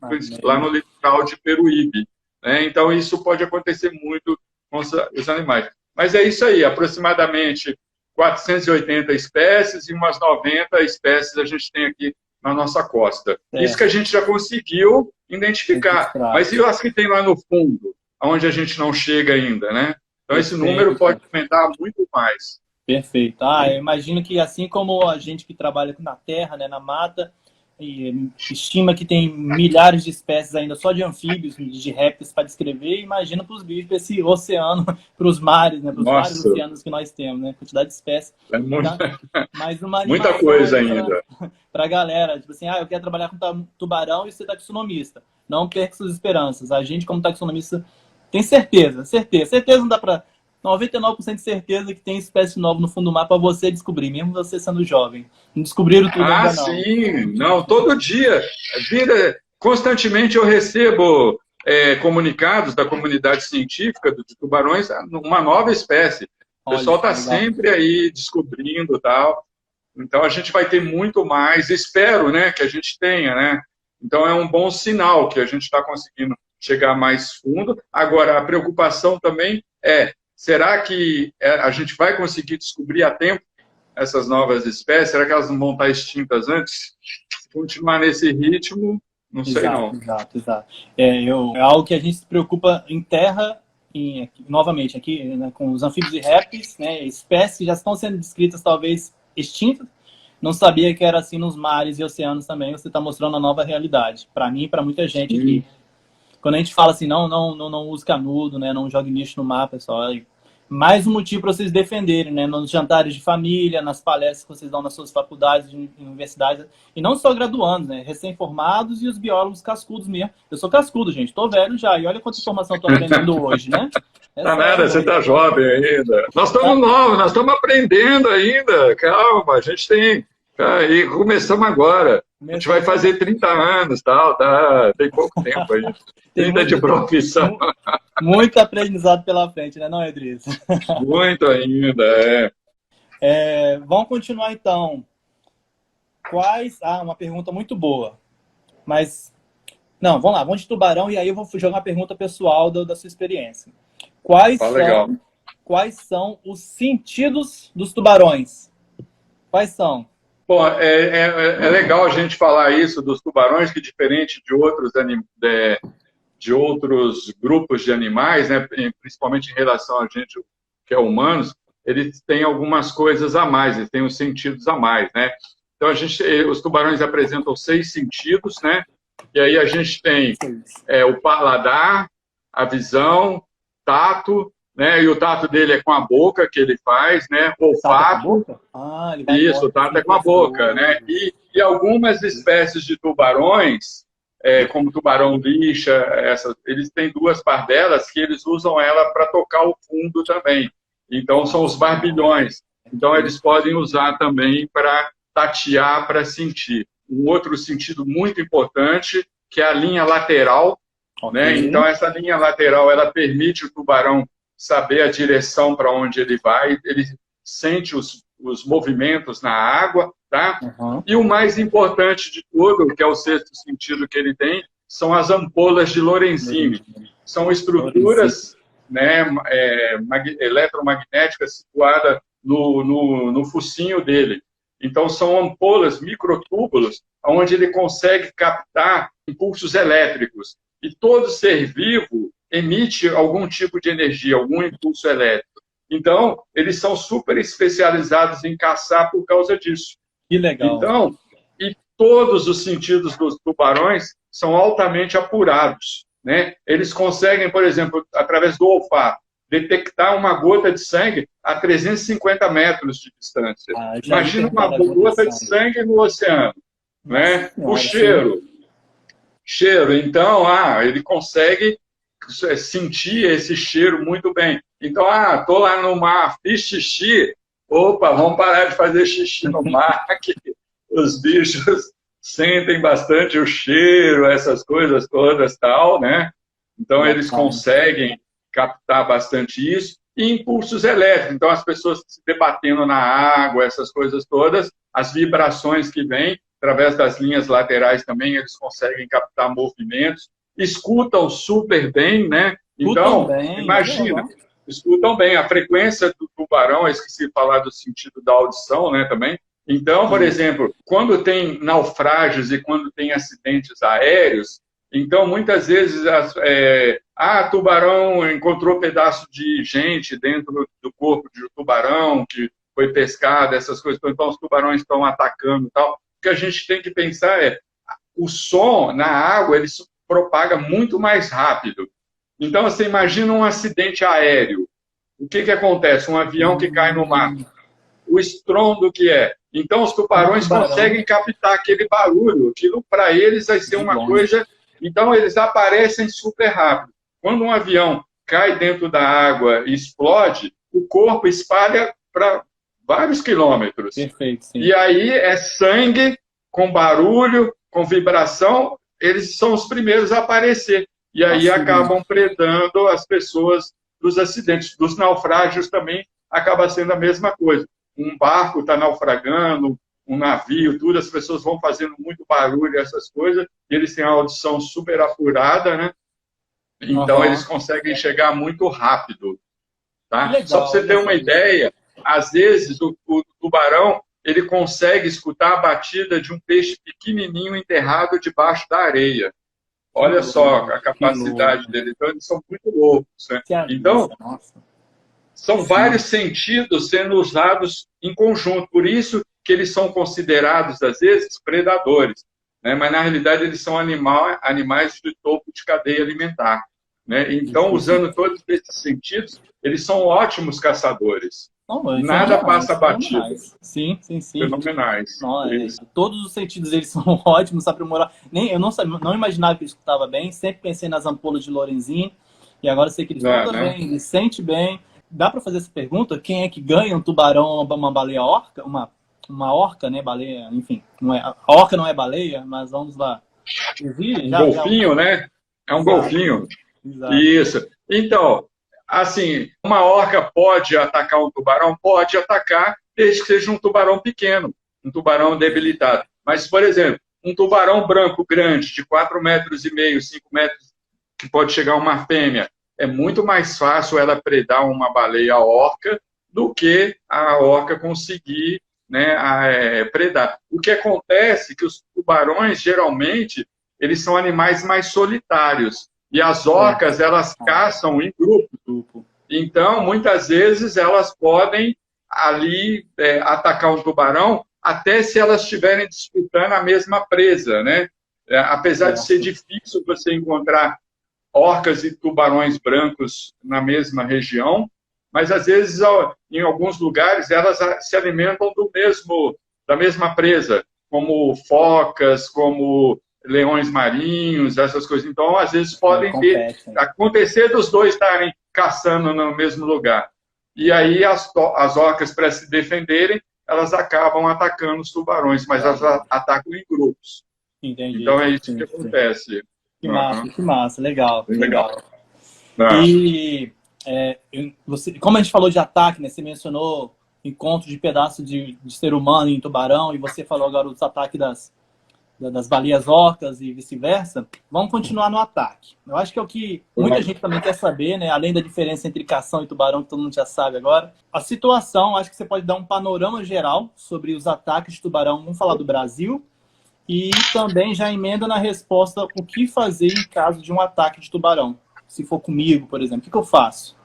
lá no litoral de Peruíbe, né? Então isso pode acontecer muito com os animais. Mas é isso aí, aproximadamente 480 espécies e umas 90 espécies a gente tem aqui na nossa costa. Isso que a gente já conseguiu identificar. Mas e as que tem lá no fundo, onde a gente não chega ainda, né? Então esse número pode aumentar muito mais. Perfeito. Eu imagino que assim como a gente que trabalha na terra, né, na mata, e estima que tem milhares de espécies ainda só de anfíbios, de répteis para descrever, imagina para os bichos, para esse oceano, para os mares, né, para os vários oceanos que nós temos, né, quantidade de espécies. É muita, mas uma muita coisa ainda. Para a galera, tipo assim, eu quero trabalhar com tubarão e ser taxonomista. Não perca suas esperanças. A gente, como taxonomista, tem certeza não dá para 99% de certeza que tem espécie nova no fundo do mar para você descobrir, mesmo você sendo jovem. Não descobriram tudo ainda, não. Sim. Não, todo dia. Constantemente eu recebo comunicados da comunidade científica de tubarões, uma nova espécie. O pessoal está sempre aí descobrindo e tal. Então a gente vai ter muito mais, espero, né, que a gente tenha, né? Então é um bom sinal que a gente está conseguindo chegar mais fundo. Agora, a preocupação também será que a gente vai conseguir descobrir a tempo essas novas espécies? Será que elas não vão estar extintas antes? Se continuar nesse ritmo, não sei não. Exato. É algo que a gente se preocupa em terra, novamente, aqui, né, com os anfíbios e répteis, né, espécies que já estão sendo descritas, talvez extintas. Não sabia que era assim nos mares e oceanos também. Você está mostrando a nova realidade. Para mim e para muita gente aqui. Quando a gente fala assim, não use canudo, né, não jogue lixo no mar, pessoal, mais um motivo para vocês defenderem, né, nos jantares de família, nas palestras que vocês dão nas suas faculdades, universidades, e não só graduandos, né, recém-formados e os biólogos cascudos mesmo. Eu sou cascudo, gente, tô velho já, e olha quanta informação eu tô aprendendo hoje, né? Nada, você tá jovem ainda. Nós estamos novos, nós estamos aprendendo ainda, calma, a gente tem... E começamos agora. A gente vai fazer 30 anos, tem pouco tempo aí. 30 de profissão. Muito aprendizado pela frente, né, não, Edris? Muito ainda, Vamos continuar, então. Uma pergunta muito boa. Mas, não, vamos lá, vamos de tubarão, e aí eu vou jogar uma pergunta pessoal da sua experiência. Quais são os sentidos dos tubarões? Quais são? Bom, é legal a gente falar isso dos tubarões, que diferente de outros grupos de animais, né, principalmente em relação a gente que é humanos, eles têm algumas coisas a mais, eles têm os sentidos a mais, né? Então os tubarões apresentam 6 sentidos, né? E aí a gente tem o paladar, a visão, tato, né? E o tato dele é com a boca que ele faz, né? Olfato. Isso, o tato é com a boca, né? E algumas espécies de tubarões, como tubarão lixa, eles têm 2 barbelas que eles usam ela para tocar o fundo também. Então são os barbilhões. Então eles podem usar também para tatear, para sentir. um outro sentido muito importante, que é a linha lateral, né? Então, essa linha lateral, ela permite o tubarão saber a direção para onde ele vai, ele sente os movimentos na água, tá? E o mais importante de tudo, que é o sexto sentido que ele tem, são as ampolas de Lorenzini. São estruturas, né, eletromagnéticas situadas no focinho dele. Então, são ampolas, microtúbulos, onde ele consegue captar impulsos elétricos. E todo ser vivo emite algum tipo de energia, algum impulso elétrico. Então, eles são super especializados em caçar por causa disso. Que legal. Então, e todos os sentidos dos tubarões são altamente apurados, né? Eles conseguem, por exemplo, através do olfato, detectar uma gota de sangue a 350 metros de distância. Imagina uma gota de sangue no oceano, né? O cheiro. Então, ele consegue sentir esse cheiro muito bem. Então, tô lá no mar, fiz xixi, opa, vamos parar de fazer xixi no mar, que os bichos sentem bastante o cheiro, essas coisas todas, tal, né? Então, eles conseguem captar bastante isso. E impulsos elétricos, então as pessoas se debatendo na água, essas coisas todas, as vibrações que vêm, através das linhas laterais também, eles conseguem captar movimentos, escutam super bem, né? Então, imagina, escutam bem. A frequência do tubarão, eu esqueci de falar do sentido da audição, né, também. Então, por exemplo, quando tem naufrágios e quando tem acidentes aéreos, então, muitas vezes, tubarão encontrou pedaço de gente dentro do corpo de tubarão, que foi pescado, essas coisas. Então, os tubarões estão atacando e tal. O que a gente tem que pensar o som na água, ele se propaga muito mais rápido. Então, você imagina um acidente aéreo. O que acontece? Um avião que cai no mar. O estrondo que é. Então, os tubarões conseguem captar aquele barulho. Aquilo, para eles, vai ser uma coisa... Então, eles aparecem super rápido. Quando um avião cai dentro da água e explode, o corpo espalha para vários quilômetros. Perfeito, sim. E aí é sangue, com barulho, com vibração, eles são os primeiros a aparecer. E aí acabam predando as pessoas dos acidentes. Dos naufrágios também acaba sendo a mesma coisa. Um barco está naufragando, um navio, tudo, as pessoas vão fazendo muito barulho, essas coisas, e eles têm a audição super apurada, né? Então, eles conseguem chegar muito rápido. Tá? Legal, só para você ter uma ideia, às vezes o tubarão ele consegue escutar a batida de um peixe pequenininho enterrado debaixo da areia. Olha só a capacidade dele. Então, eles são muito loucos. Né? Então, são vários sentidos sendo usados em conjunto. Por isso que eles são considerados, às vezes, predadores. Né? Mas, na realidade, eles são animais de topo de cadeia alimentar. Né? Então, usando todos esses sentidos, eles são ótimos caçadores. Nada passa batido. Sim. Fenomenais. Todos os sentidos eles são ótimos, aprimorar. Eu não imaginava que ele escutava bem, sempre pensei nas ampolas de Lorenzini, e agora sei que ele escuta bem, ele sente bem. Dá para fazer essa pergunta? Quem é que ganha um tubarão, uma baleia orca? Uma orca, né? Baleia, enfim. Não é, a orca não é baleia, mas vamos lá. Golfinho, né? É um golfinho. Exato. Isso. Então, assim, uma orca pode atacar um tubarão? Pode atacar, desde que seja um tubarão pequeno, um tubarão debilitado. Mas, por exemplo, um tubarão branco grande, de 4,5 metros, 5 metros, que pode chegar a uma fêmea, é muito mais fácil ela predar uma baleia orca do que a orca conseguir, né, predar. O que acontece é que os tubarões, geralmente, eles são animais mais solitários. E as orcas, elas caçam em grupo. Então, muitas vezes, elas podem ali atacar um tubarão, até se elas estiverem disputando a mesma presa, né? Apesar de ser difícil você encontrar orcas e tubarões brancos na mesma região, mas, às vezes, em alguns lugares, elas se alimentam da mesma presa, como focas, como leões marinhos, essas coisas. Então, às vezes, podem acontecer dos dois estarem caçando no mesmo lugar. E aí, as orcas, para se defenderem, elas acabam atacando os tubarões, mas elas atacam em grupos. Entendi. Então é isso que acontece. Que massa, legal, legal. Não. E como a gente falou de ataque, né? Você mencionou encontro de pedaço de ser humano em tubarão, e você falou agora dos ataques das baleias orcas e vice-versa. Vamos continuar no ataque. Eu acho que é o que muita gente também quer saber, né? Além da diferença entre cação e tubarão, que todo mundo já sabe agora. A situação, acho que você pode dar um panorama geral sobre os ataques de tubarão. Vamos falar do Brasil. E também já emenda na resposta o que fazer em caso de um ataque de tubarão. Se for comigo, por exemplo, o que eu faço?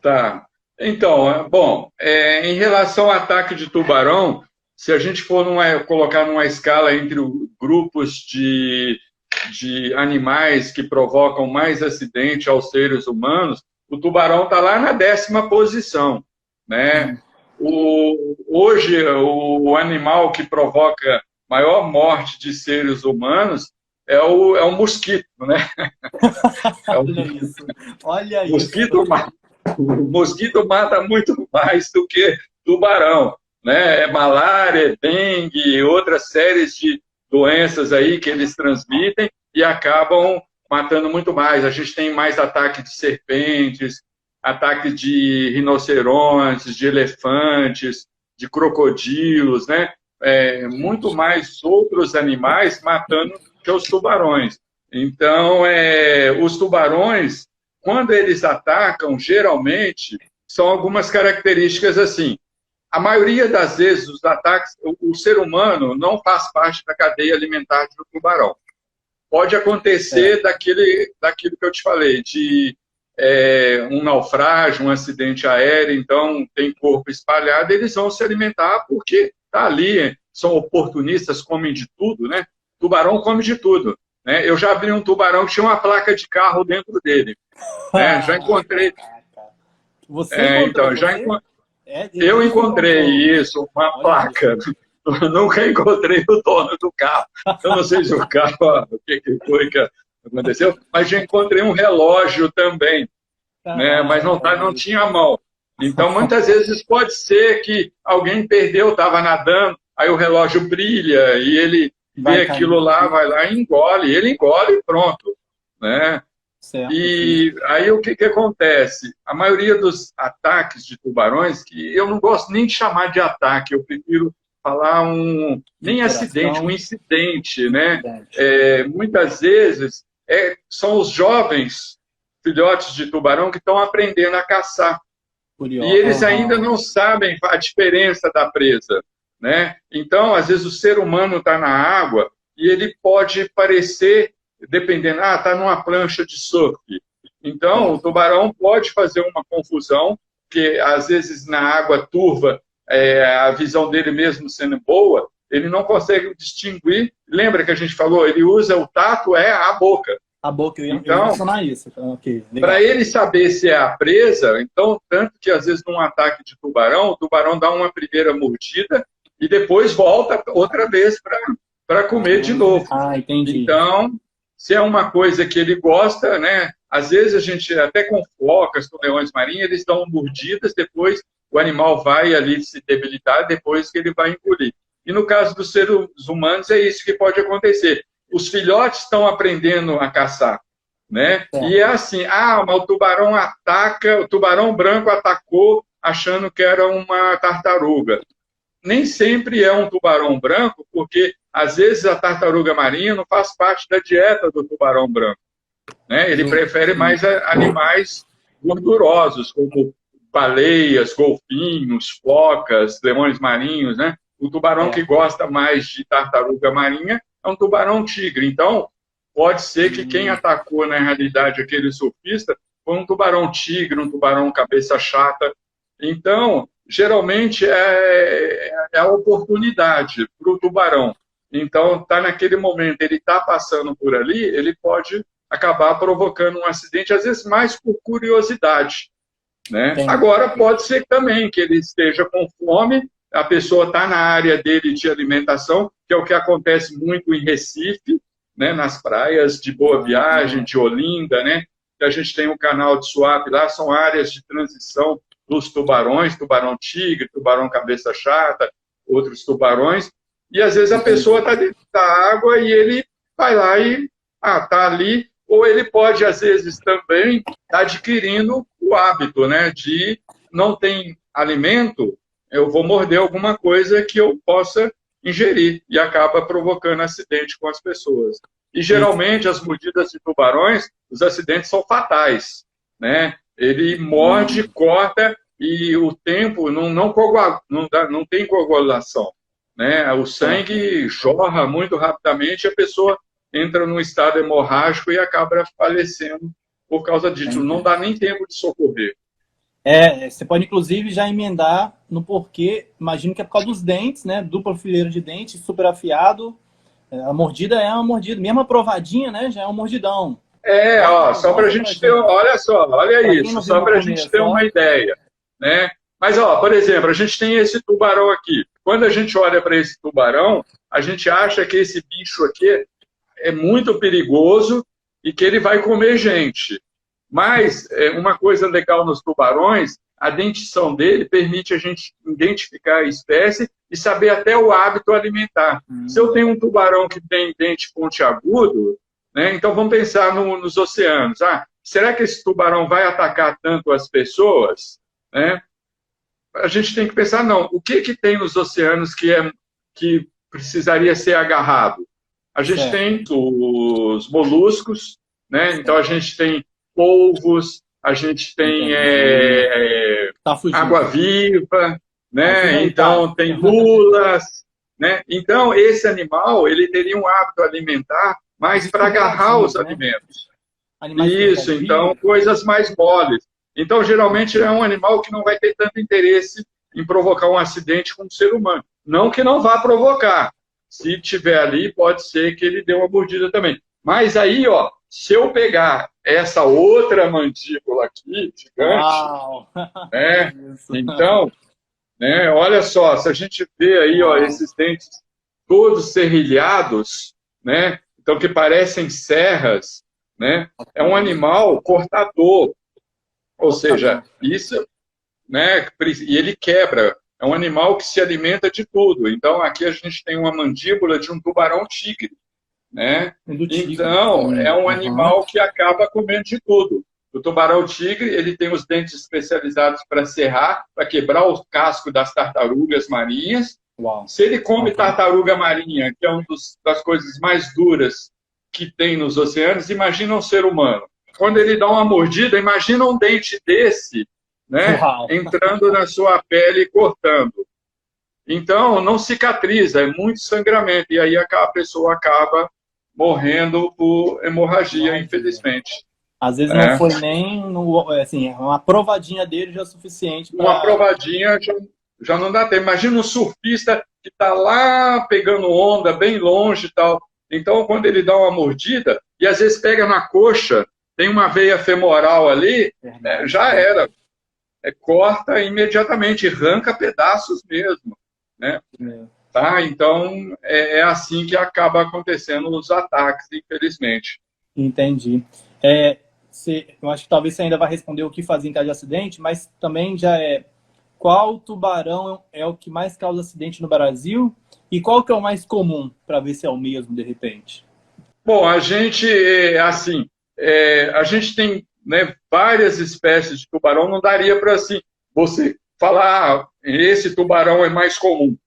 Tá. Então, bom, em relação ao ataque de tubarão, se a gente for colocar numa escala entre grupos de animais que provocam mais acidente aos seres humanos, o tubarão está lá na 10ª posição, né? Hoje, o animal que provoca maior morte de seres humanos é o mosquito, né? Olha isso. Olha isso. O mosquito mata muito mais do que tubarão, né? É malária, dengue, outras séries de doenças aí que eles transmitem e acabam matando muito mais. A gente tem mais ataque de serpentes, ataque de rinocerontes, de elefantes, de crocodilos, né? Muito mais outros animais matando que os tubarões. Então, os tubarões, quando eles atacam, geralmente, são algumas características assim. A maioria das vezes, os ataques, o ser humano não faz parte da cadeia alimentar do tubarão. Pode acontecer daquilo que eu te falei, de um naufrágio, um acidente aéreo, então tem corpo espalhado, eles vão se alimentar porque está ali, são oportunistas, comem de tudo, né? Tubarão come de tudo. Né? Eu já vi um tubarão que tinha uma placa de carro dentro dele. Né? Já encontrei. Eu encontrei isso, uma placa. Eu nunca encontrei o dono do carro. Eu não sei se o carro, o que foi que aconteceu, mas já encontrei um relógio também, né? Mas não tinha a mão. Então, muitas vezes pode ser que alguém perdeu, estava nadando, aí o relógio brilha e ele vê aquilo lá, vai lá e engole. Ele engole e pronto. Né? Certo, e aí o que acontece? A maioria dos ataques de tubarões, que eu não gosto nem de chamar de ataque, eu prefiro falar nem acidente, um incidente, né? Muitas vezes são os jovens filhotes de tubarão que estão aprendendo a caçar. E eles ainda não sabem a diferença da presa, né? Então, às vezes, o ser humano está na água e ele pode parecer, dependendo, está numa prancha de surf. Então, o tubarão pode fazer uma confusão, que às vezes na água turva, a visão dele mesmo sendo boa, ele não consegue distinguir. Lembra que a gente falou, ele usa o tato, a boca. A boca, eu ia mencionar isso. Para ele saber se é a presa, então, tanto que às vezes num ataque de tubarão, o tubarão dá uma primeira mordida e depois volta outra vez para comer de novo. Entendi. Então, se é uma coisa que ele gosta, né? Às vezes a gente, até com focas, com leões marinhos, eles dão mordidas, depois o animal vai ali se debilitar, depois que ele vai engolir. E no caso dos seres humanos, é isso que pode acontecer. Os filhotes estão aprendendo a caçar, né? E é assim, mas o tubarão ataca, o tubarão branco atacou achando que era uma tartaruga. Nem sempre é um tubarão branco, porque às vezes a tartaruga marinha não faz parte da dieta do tubarão branco, né? Ele prefere mais animais gordurosos, como baleias, golfinhos, focas, leões marinhos, né? O tubarão que gosta mais de tartaruga marinha é um tubarão tigre. Então, pode ser que quem atacou, na realidade, aquele surfista foi um tubarão tigre, um tubarão cabeça chata. Então, geralmente, é a oportunidade para o tubarão. Então, está naquele momento, ele está passando por ali, ele pode acabar provocando um acidente, às vezes mais por curiosidade. Né? Agora, pode ser também que ele esteja com fome, a pessoa está na área dele de alimentação, que é o que acontece muito em Recife, né, nas praias de Boa Viagem, de Olinda, né, que a gente tem um canal de Suape lá, são áreas de transição dos tubarões, tubarão-tigre, tubarão-cabeça chata, outros tubarões, e às vezes a pessoa está dentro da água e ele vai lá e está ali, ou ele pode, às vezes, também estar adquirindo o hábito, né, de não tem alimento, eu vou morder alguma coisa que eu possa ingerir, e acaba provocando acidente com as pessoas. E, geralmente, as mordidas de tubarões, os acidentes são fatais, né? Ele morde, corta, e o tempo não tem coagulação, né? O sangue jorra muito rapidamente, e a pessoa entra num estado hemorrágico e acaba falecendo por causa disso. Não dá nem tempo de socorrer. Você pode, inclusive, já emendar no porquê, imagino que é por causa dos dentes, né? Dupla fileira de dente, super afiado. A mordida é uma mordida, mesmo a provadinha, né? Já é um mordidão. Só para a gente ter, olha isso, só para a gente ter uma ideia, né? Mas, por exemplo, a gente tem esse tubarão aqui. Quando a gente olha para esse tubarão, a gente acha que esse bicho aqui é muito perigoso e que ele vai comer gente. Mas uma coisa legal nos tubarões, a dentição dele permite a gente identificar a espécie e saber até o hábito alimentar. Se eu tenho um tubarão que tem dente pontiagudo, né, então vamos pensar nos oceanos. Será que esse tubarão vai atacar tanto as pessoas? Né? A gente tem que pensar, não, o que tem nos oceanos que precisaria ser agarrado? A gente tem os moluscos, né? Então a gente tem polvos, a gente tem água-viva, né? Então tem lulas, né? Então esse animal ele teria um hábito alimentar mais para agarrar os alimentos. Isso, então coisas mais moles. Então geralmente é um animal que não vai ter tanto interesse em provocar um acidente com o ser humano. Não que não vá provocar. Se tiver ali, pode ser que ele dê uma mordida também. Mas aí, se eu pegar essa outra mandíbula aqui, gigante, né? Então, né, olha só, se a gente vê aí, esses dentes todos serrilhados, né? Então, que parecem serras, né? É um animal cortador. Ou seja, isso, né? E ele quebra. É um animal que se alimenta de tudo. Então, aqui a gente tem uma mandíbula de um tubarão-tigre, né? Então, é um animal que acaba comendo de tudo. O tubarão-tigre, ele tem os dentes especializados para serrar, para quebrar o casco das tartarugas marinhas. Se ele come tartaruga marinha, que é uma das coisas mais duras que tem nos oceanos, imagina um ser humano. Quando ele dá uma mordida, imagina um dente desse, né, entrando na sua pele e cortando. Então, não cicatriza, é muito sangramento. E aí a pessoa acaba morrendo por hemorragia, infelizmente. Às vezes não foi nem assim, uma provadinha dele já é suficiente. Uma provadinha já não dá tempo. Imagina um surfista que está lá pegando onda, bem longe e tal. Então, quando ele dá uma mordida, e às vezes pega na coxa, tem uma veia femoral ali, já era. Corta imediatamente, arranca pedaços mesmo, né? Tá? Então, é assim que acaba acontecendo os ataques, infelizmente. Entendi. Eu acho que talvez você ainda vai responder o que fazer em caso de acidente, mas também qual tubarão é o que mais causa acidente no Brasil e qual que é o mais comum, para ver se é o mesmo, de repente? Bom, a gente tem, né, várias espécies de tubarão, não daria para assim, você falar, esse tubarão é mais comum.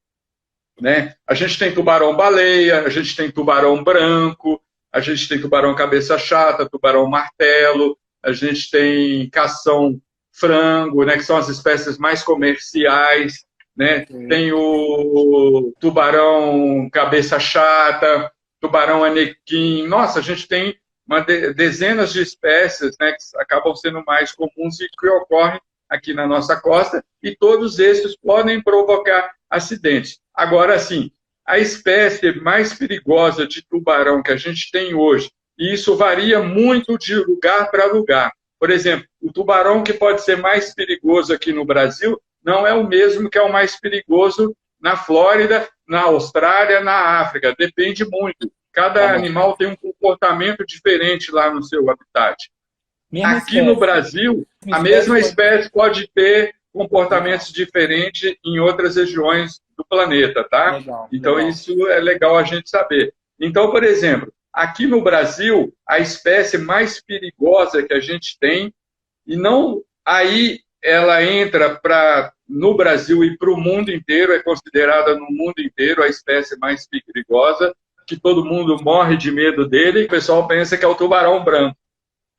Né? A gente tem tubarão-baleia, a gente tem tubarão branco, a gente tem tubarão cabeça chata, tubarão martelo, a gente tem cação-frango, né, que são as espécies mais comerciais, né? Tem o tubarão cabeça chata, tubarão anequim. Nossa, a gente tem dezenas de espécies, né, que acabam sendo mais comuns e que ocorrem aqui na nossa costa, e todos esses podem provocar acidentes. Agora, sim, a espécie mais perigosa de tubarão que a gente tem hoje, e isso varia muito de lugar para lugar. Por exemplo, o tubarão que pode ser mais perigoso aqui no Brasil não é o mesmo que é o mais perigoso na Flórida, na Austrália, na África. Depende muito. Cada animal tem um comportamento diferente lá no seu habitat. Aqui no Brasil, a mesma espécie pode ter comportamentos diferentes em outras regiões do planeta, tá? Então, isso é legal a gente saber. Então, por exemplo, aqui no Brasil, a espécie mais perigosa que a gente tem, e não aí ela entra no Brasil e para o mundo inteiro, é considerada no mundo inteiro a espécie mais perigosa, que todo mundo morre de medo dele, o pessoal pensa que é o tubarão branco.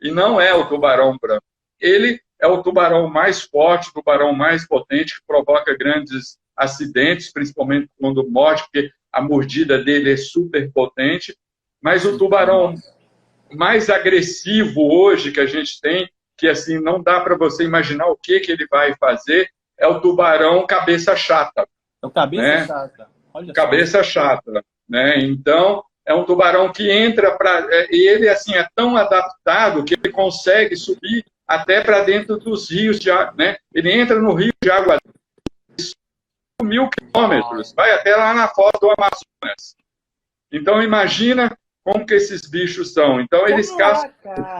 E não é o tubarão branco. Ele é o tubarão mais forte, o tubarão mais potente, que provoca grandes acidentes, principalmente quando morde, porque a mordida dele é super potente. Mas o tubarão mais agressivo hoje que a gente tem, que assim não dá para você imaginar o que ele vai fazer, é o tubarão cabeça chata. É o cabeça chata. Olha cabeça chata, né? Então, é um tubarão que entra para... ele assim, é tão adaptado que ele consegue subir até para dentro dos rios de água, né? Ele entra no rio de água 5.000 quilômetros, vai até lá na foz do Amazonas. Então, imagina como que esses bichos são. Então, eles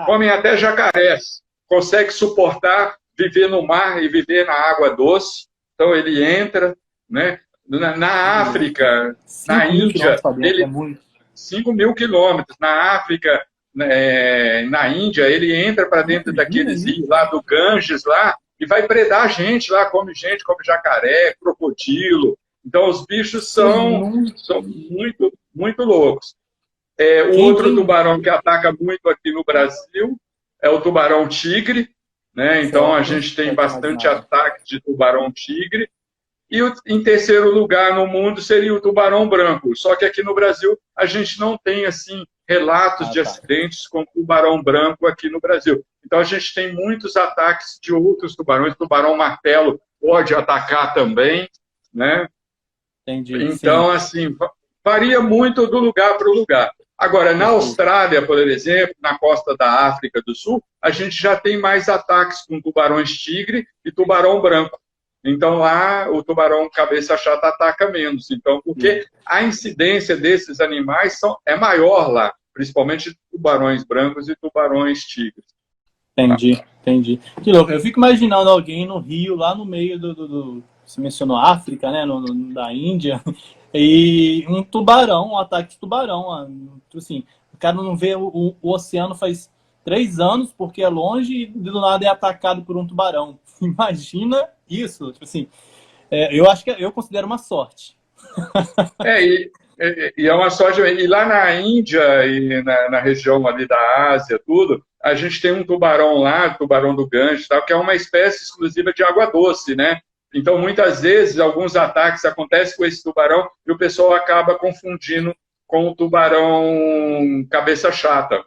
comem até jacarés, conseguem suportar viver no mar e viver na água doce. Então, ele entra, né? Na África, na Índia, ele... 5.000 quilômetros. Na África, na Índia, ele entra para dentro daqueles rios lá do Ganges, lá, e vai predar gente come jacaré, crocodilo. Então, os bichos são muito, muito loucos. O outro tubarão que ataca muito aqui no Brasil é o tubarão-tigre, né? Então, a gente tem bastante ataque de tubarão-tigre. E em terceiro lugar no mundo seria o tubarão branco. Só que aqui no Brasil a gente não tem assim relatos de acidentes com tubarão branco aqui no Brasil. Então a gente tem muitos ataques de outros tubarões. O tubarão martelo pode atacar também, né? Entendi. Então, assim, varia muito do lugar para o lugar. Agora, na Austrália, por exemplo, na costa da África do Sul, a gente já tem mais ataques com tubarões-tigre e tubarão branco. Então, lá, o tubarão cabeça chata ataca menos. Então, porque a incidência desses animais é maior lá, principalmente tubarões brancos e tubarões tigres. Entendi. Que louco. Eu fico imaginando alguém no Rio, lá no meio você mencionou África, né? Da Índia, e um tubarão, um ataque de tubarão. Assim, o cara não vê o oceano faz 3 anos, porque é longe, e do nada é atacado por um tubarão. Imagina isso, tipo assim, eu acho que eu considero uma sorte. E é uma sorte. E lá na Índia e na região ali da Ásia, tudo, a gente tem um tubarão lá, tubarão do Ganges, tal, que é uma espécie exclusiva de água doce, né? Então, muitas vezes, alguns ataques acontecem com esse tubarão e o pessoal acaba confundindo com o tubarão cabeça chata.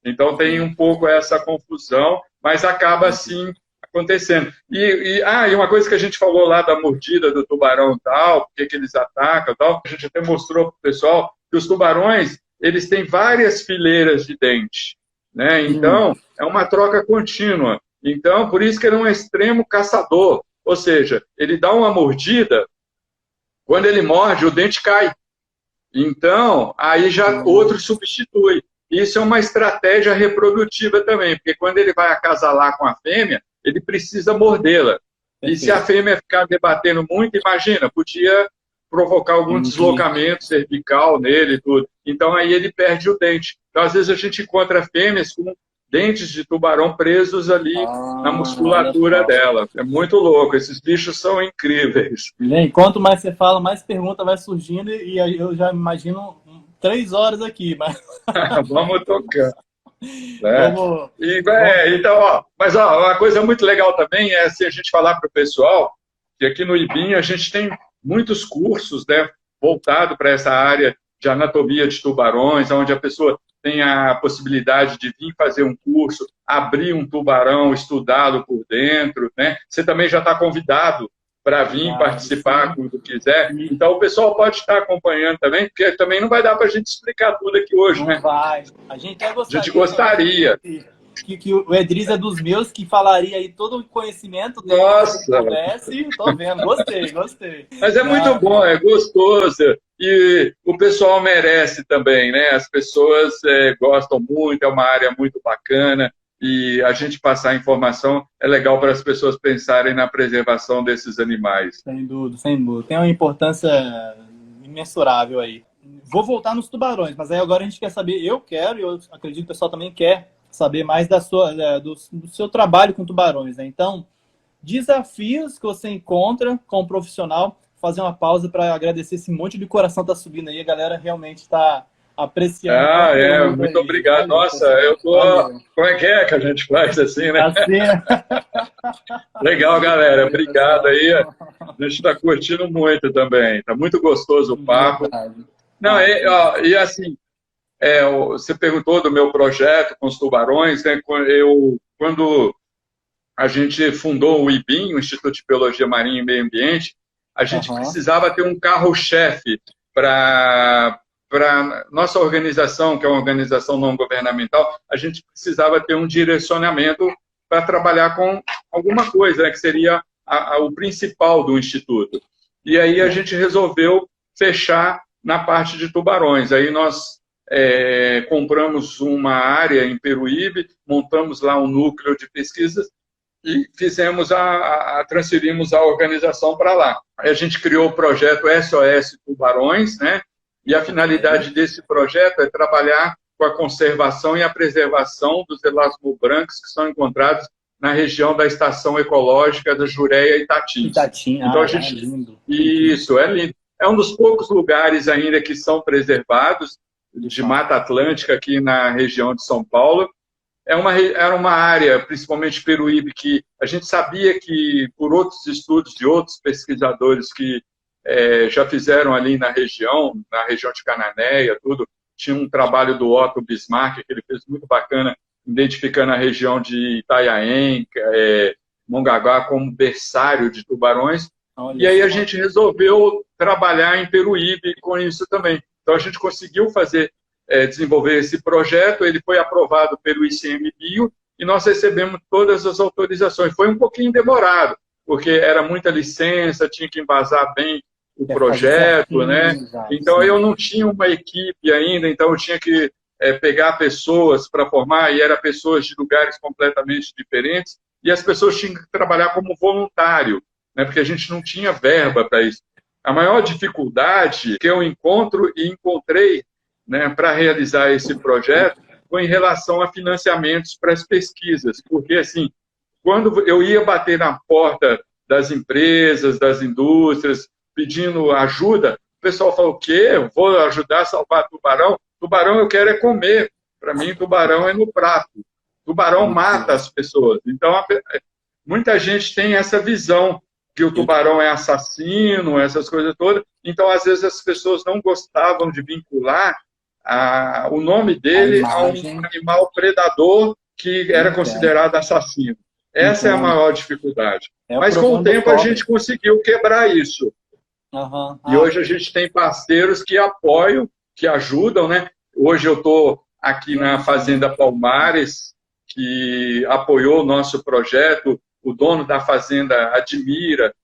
Então, tem um pouco essa confusão, mas acaba, assim, acontecendo. E uma coisa que a gente falou lá da mordida do tubarão e tal, por que eles atacam e tal, a gente até mostrou para o pessoal que os tubarões, eles têm várias fileiras de dente, né? Então, é uma troca contínua. Então, por isso que ele é um extremo caçador. Ou seja, ele dá uma mordida, quando ele morde, o dente cai. Então, aí já outro substitui. Isso é uma estratégia reprodutiva também, porque quando ele vai acasalar com a fêmea, ele precisa mordê-la. E se a fêmea ficar debatendo muito, imagina, podia provocar algum deslocamento cervical nele e tudo. Então, aí ele perde o dente. Então, às vezes, a gente encontra fêmeas com dentes de tubarão presos ali na musculatura dela. É muito louco, esses bichos são incríveis. Quanto mais você fala, mais pergunta vai surgindo, e aí eu já imagino 3 horas aqui. Mas... Vamos tocar. Né? Então, mas uma coisa muito legal também é se a gente falar para o pessoal que aqui no IBIM a gente tem muitos cursos, né, voltado para essa área de anatomia de tubarões, onde a pessoa tem a possibilidade de vir fazer um curso, abrir um tubarão, estudá-lo por dentro, né? Você também já está convidado para vir participar quando quiser. Então, o pessoal pode estar acompanhando também, porque também não vai dar para a gente explicar tudo aqui hoje, né? Não vai. A gente até gostaria. A gente gostaria. Que o Edriz é dos meus, que falaria aí todo o conhecimento dele. Nossa! Tô vendo, gostei. Mas é muito bom, é gostoso. E o pessoal merece também, né? As pessoas gostam muito, é uma área muito bacana. e a gente passar a informação é legal para as pessoas pensarem na preservação desses animais. Sem dúvida, sem dúvida. Tem uma importância imensurável aí. Vou voltar nos tubarões, mas aí agora a gente quer saber, eu quero, e eu acredito que o pessoal também quer saber mais do seu trabalho com tubarões, né? Então, desafios que você encontra como profissional, fazer uma pausa para agradecer esse monte de coração que tá subindo aí, a galera realmente está apreciando. Muito Aí. obrigado. Valeu, Nossa, pessoal. eu tô... Valeu. Como é que a gente faz assim, né? Assim, Legal, galera. valeu, Obrigado pessoal. aí. A gente está curtindo muito também. Tá muito gostoso o papo. Verdade. Não, Ah, e assim, você perguntou do meu projeto com os tubarões, né? Quando a gente fundou o IBIM, o Instituto de Biologia Marinha e Meio Ambiente, a gente precisava ter um carro-chefe para nossa organização, que é uma organização não governamental, a gente precisava ter um direcionamento para trabalhar com alguma coisa, né, que seria o principal do Instituto. E aí a gente resolveu fechar na parte de tubarões. Aí nós compramos uma área em Peruíbe, montamos lá um núcleo de pesquisas e transferimos a organização para lá. Aí a gente criou o projeto SOS Tubarões, né? E a finalidade desse projeto é trabalhar com a conservação e a preservação dos elasmobrancos que são encontrados na região da Estação Ecológica da Jureia e Itatims. Então, é lindo. Isso, é lindo. É um dos poucos lugares ainda que são preservados de Mata Atlântica aqui na região de São Paulo. Era uma área, principalmente Peruíbe, que a gente sabia que, por outros estudos de outros pesquisadores que já fizeram ali na região de Cananéia, tudo, tinha um trabalho do Otto Bismarck, que ele fez muito bacana, identificando a região de Itanhaém, Mongaguá, como berçário de tubarões. E aí a gente resolveu trabalhar em Peruíbe com isso também. Então a gente conseguiu desenvolver esse projeto, ele foi aprovado pelo ICMBio e nós recebemos todas as autorizações. Foi um pouquinho demorado, porque era muita licença, tinha que embasar bem o projeto, né? Então eu não tinha uma equipe ainda, então eu tinha que pegar pessoas para formar, e eram pessoas de lugares completamente diferentes, e as pessoas tinham que trabalhar como voluntário, né? Porque a gente não tinha verba para isso. A maior dificuldade que eu encontrei, né, para realizar esse projeto foi em relação a financiamentos para as pesquisas, porque assim, quando eu ia bater na porta das empresas, das indústrias, pedindo ajuda, o pessoal falou: o quê? Eu vou ajudar a salvar tubarão? Tubarão eu quero comer. Para mim, tubarão é no prato. Tubarão mata as pessoas. Então, muita gente tem essa visão que o tubarão é assassino, essas coisas todas. Então, às vezes, as pessoas não gostavam de vincular o nome dele a um animal predador que era considerado assassino. Essa é a maior dificuldade. Mas, com o tempo, a gente conseguiu quebrar isso. E hoje a gente tem parceiros que apoiam, que ajudam, né? Hoje eu estou aqui na Fazenda Palmares, que apoiou o nosso projeto. O dono da fazenda admira,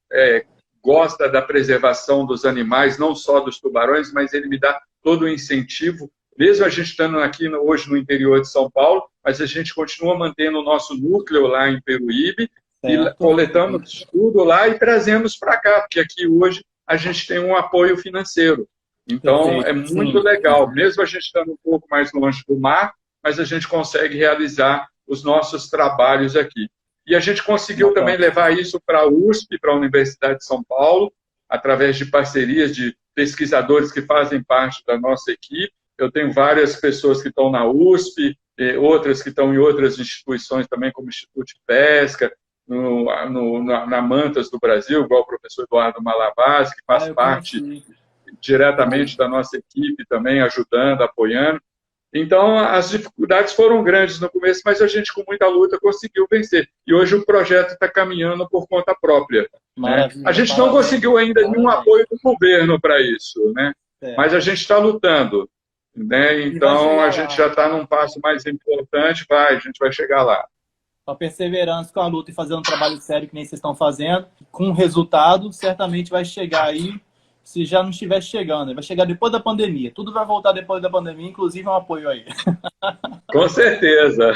gosta da preservação dos animais, não só dos tubarões, mas ele me dá todo o incentivo, mesmo a gente estando aqui hoje no interior de São Paulo, mas a gente continua mantendo o nosso núcleo lá em Peruíbe, e coletamos tudo lá e trazemos para cá, porque aqui hoje a gente tem um apoio financeiro. Então, é muito legal, mesmo a gente estando um pouco mais longe do mar, mas a gente consegue realizar os nossos trabalhos aqui. E a gente conseguiu também levar isso para a USP, para a Universidade de São Paulo, através de parcerias de pesquisadores que fazem parte da nossa equipe. Eu tenho várias pessoas que estão na USP, outras que estão em outras instituições também, como o Instituto de Pesca, na Mantas do Brasil, igual o professor Eduardo Malavasi, que faz parte diretamente da nossa equipe também, ajudando, apoiando. Então, as dificuldades foram grandes no começo, mas a gente, com muita luta, conseguiu vencer. E hoje o projeto está caminhando por conta própria. Né? A gente não conseguiu ainda nenhum apoio do governo para isso, né? Mas a gente está lutando. Né? Então, a gente já está num passo mais importante, a gente vai chegar lá. Com a perseverança, com a luta e fazendo um trabalho sério que nem vocês estão fazendo, com resultado, certamente vai chegar aí se já não estiver chegando. Vai chegar depois da pandemia. Tudo vai voltar depois da pandemia, inclusive um apoio aí. Com certeza.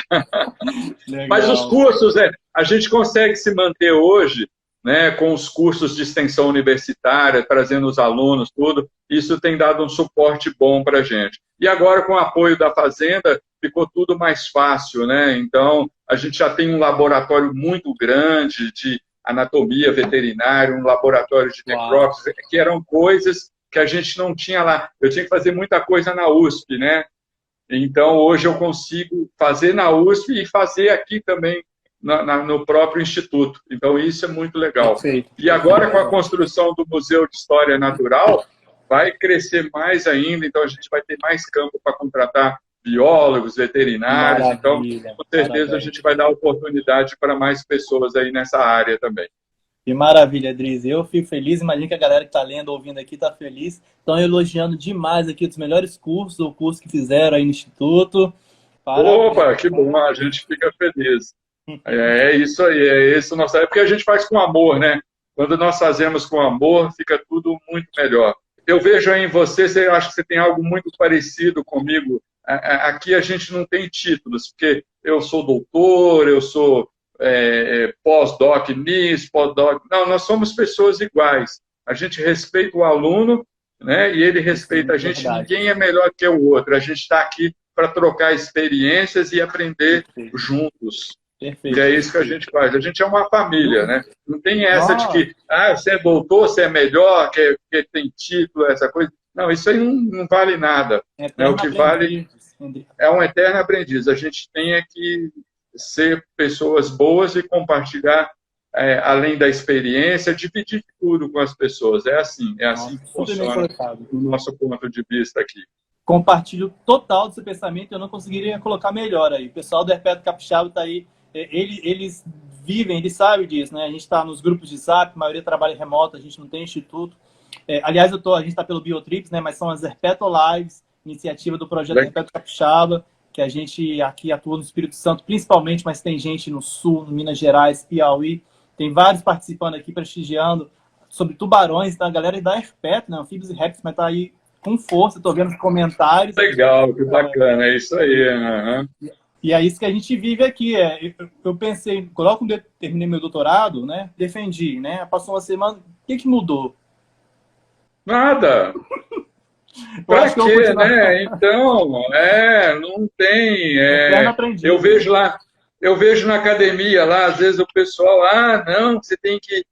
Mas os Legal. cursos, a gente consegue se manter hoje, né, com os cursos de extensão universitária, trazendo os alunos, tudo. Isso tem dado um suporte bom para a gente. E agora, com o apoio da Fazenda, ficou tudo mais fácil, né? Então, a gente já tem um laboratório muito grande de anatomia veterinária, um laboratório de Uau. necrópsia, que eram coisas que a gente não tinha lá. Eu tinha que fazer muita coisa na USP, né? Então, hoje eu consigo fazer na USP e fazer aqui também no próprio Instituto. Então, isso é muito legal. Perfeito. E agora, com a construção do Museu de História Natural, vai crescer mais ainda. Então, a gente vai ter mais campo para contratar biólogos, veterinários. Então, Maravilha. com certeza, a Parabéns. gente vai dar oportunidade para mais pessoas aí nessa área também. Que maravilha, Dries. Eu fico feliz, imagino que a galera que está lendo, ouvindo aqui, está feliz. Estão elogiando demais aqui os melhores cursos, o curso que fizeram aí no Instituto. Parabéns. Opa, que bom, a gente fica feliz. É isso aí, é isso nosso. É porque a gente faz com amor, né? Quando nós fazemos com amor, fica tudo muito melhor. Eu vejo aí em você, eu acho que você tem algo muito parecido comigo. Aqui a gente não tem títulos, porque eu sou doutor, eu sou pós-doc nisso, pós-doc. Não, nós somos pessoas iguais. A gente respeita o aluno, né? E ele respeita Sim, a gente. verdade. Ninguém é melhor que o outro. A gente está aqui para trocar experiências e aprender Perfeito. juntos. Perfeito. E é isso que a gente faz. A gente é uma família, né? Não tem essa de que, você é doutor, você é melhor, que tem título, essa coisa. Não, isso aí não vale nada. O que vale é um eterno aprendiz. A gente tem que ser pessoas boas e compartilhar, além da experiência, dividir tudo com as pessoas. É assim que funciona do nosso ponto de vista aqui. Compartilho total do seu pensamento, eu não conseguiria colocar melhor aí. O pessoal do Herpeto Capixaba está aí, eles vivem, eles sabem disso, né? A gente está nos grupos de Zap, a maioria trabalha remoto, a gente não tem instituto. Aliás, a gente está pelo Biotrips, né? Mas são as Herpeto Lives, iniciativa do projeto Herpeto Capixaba, que a gente aqui atua no Espírito Santo, principalmente, mas tem gente no Sul, no Minas Gerais, Piauí. Tem vários participando aqui, prestigiando, sobre tubarões, tá? A galera da Herpeto, né? Anfíbios e répteis, mas tá aí com força, estou vendo os comentários. Legal, que bacana, é isso aí. Uhum. E é isso que a gente vive aqui. Eu pensei, logo quando eu terminei meu doutorado, né, defendi, né, passou uma semana, o que mudou? Nada. Para quê, né? Então, não tem. Eu vejo na academia lá, às vezes o pessoal, não, você tem que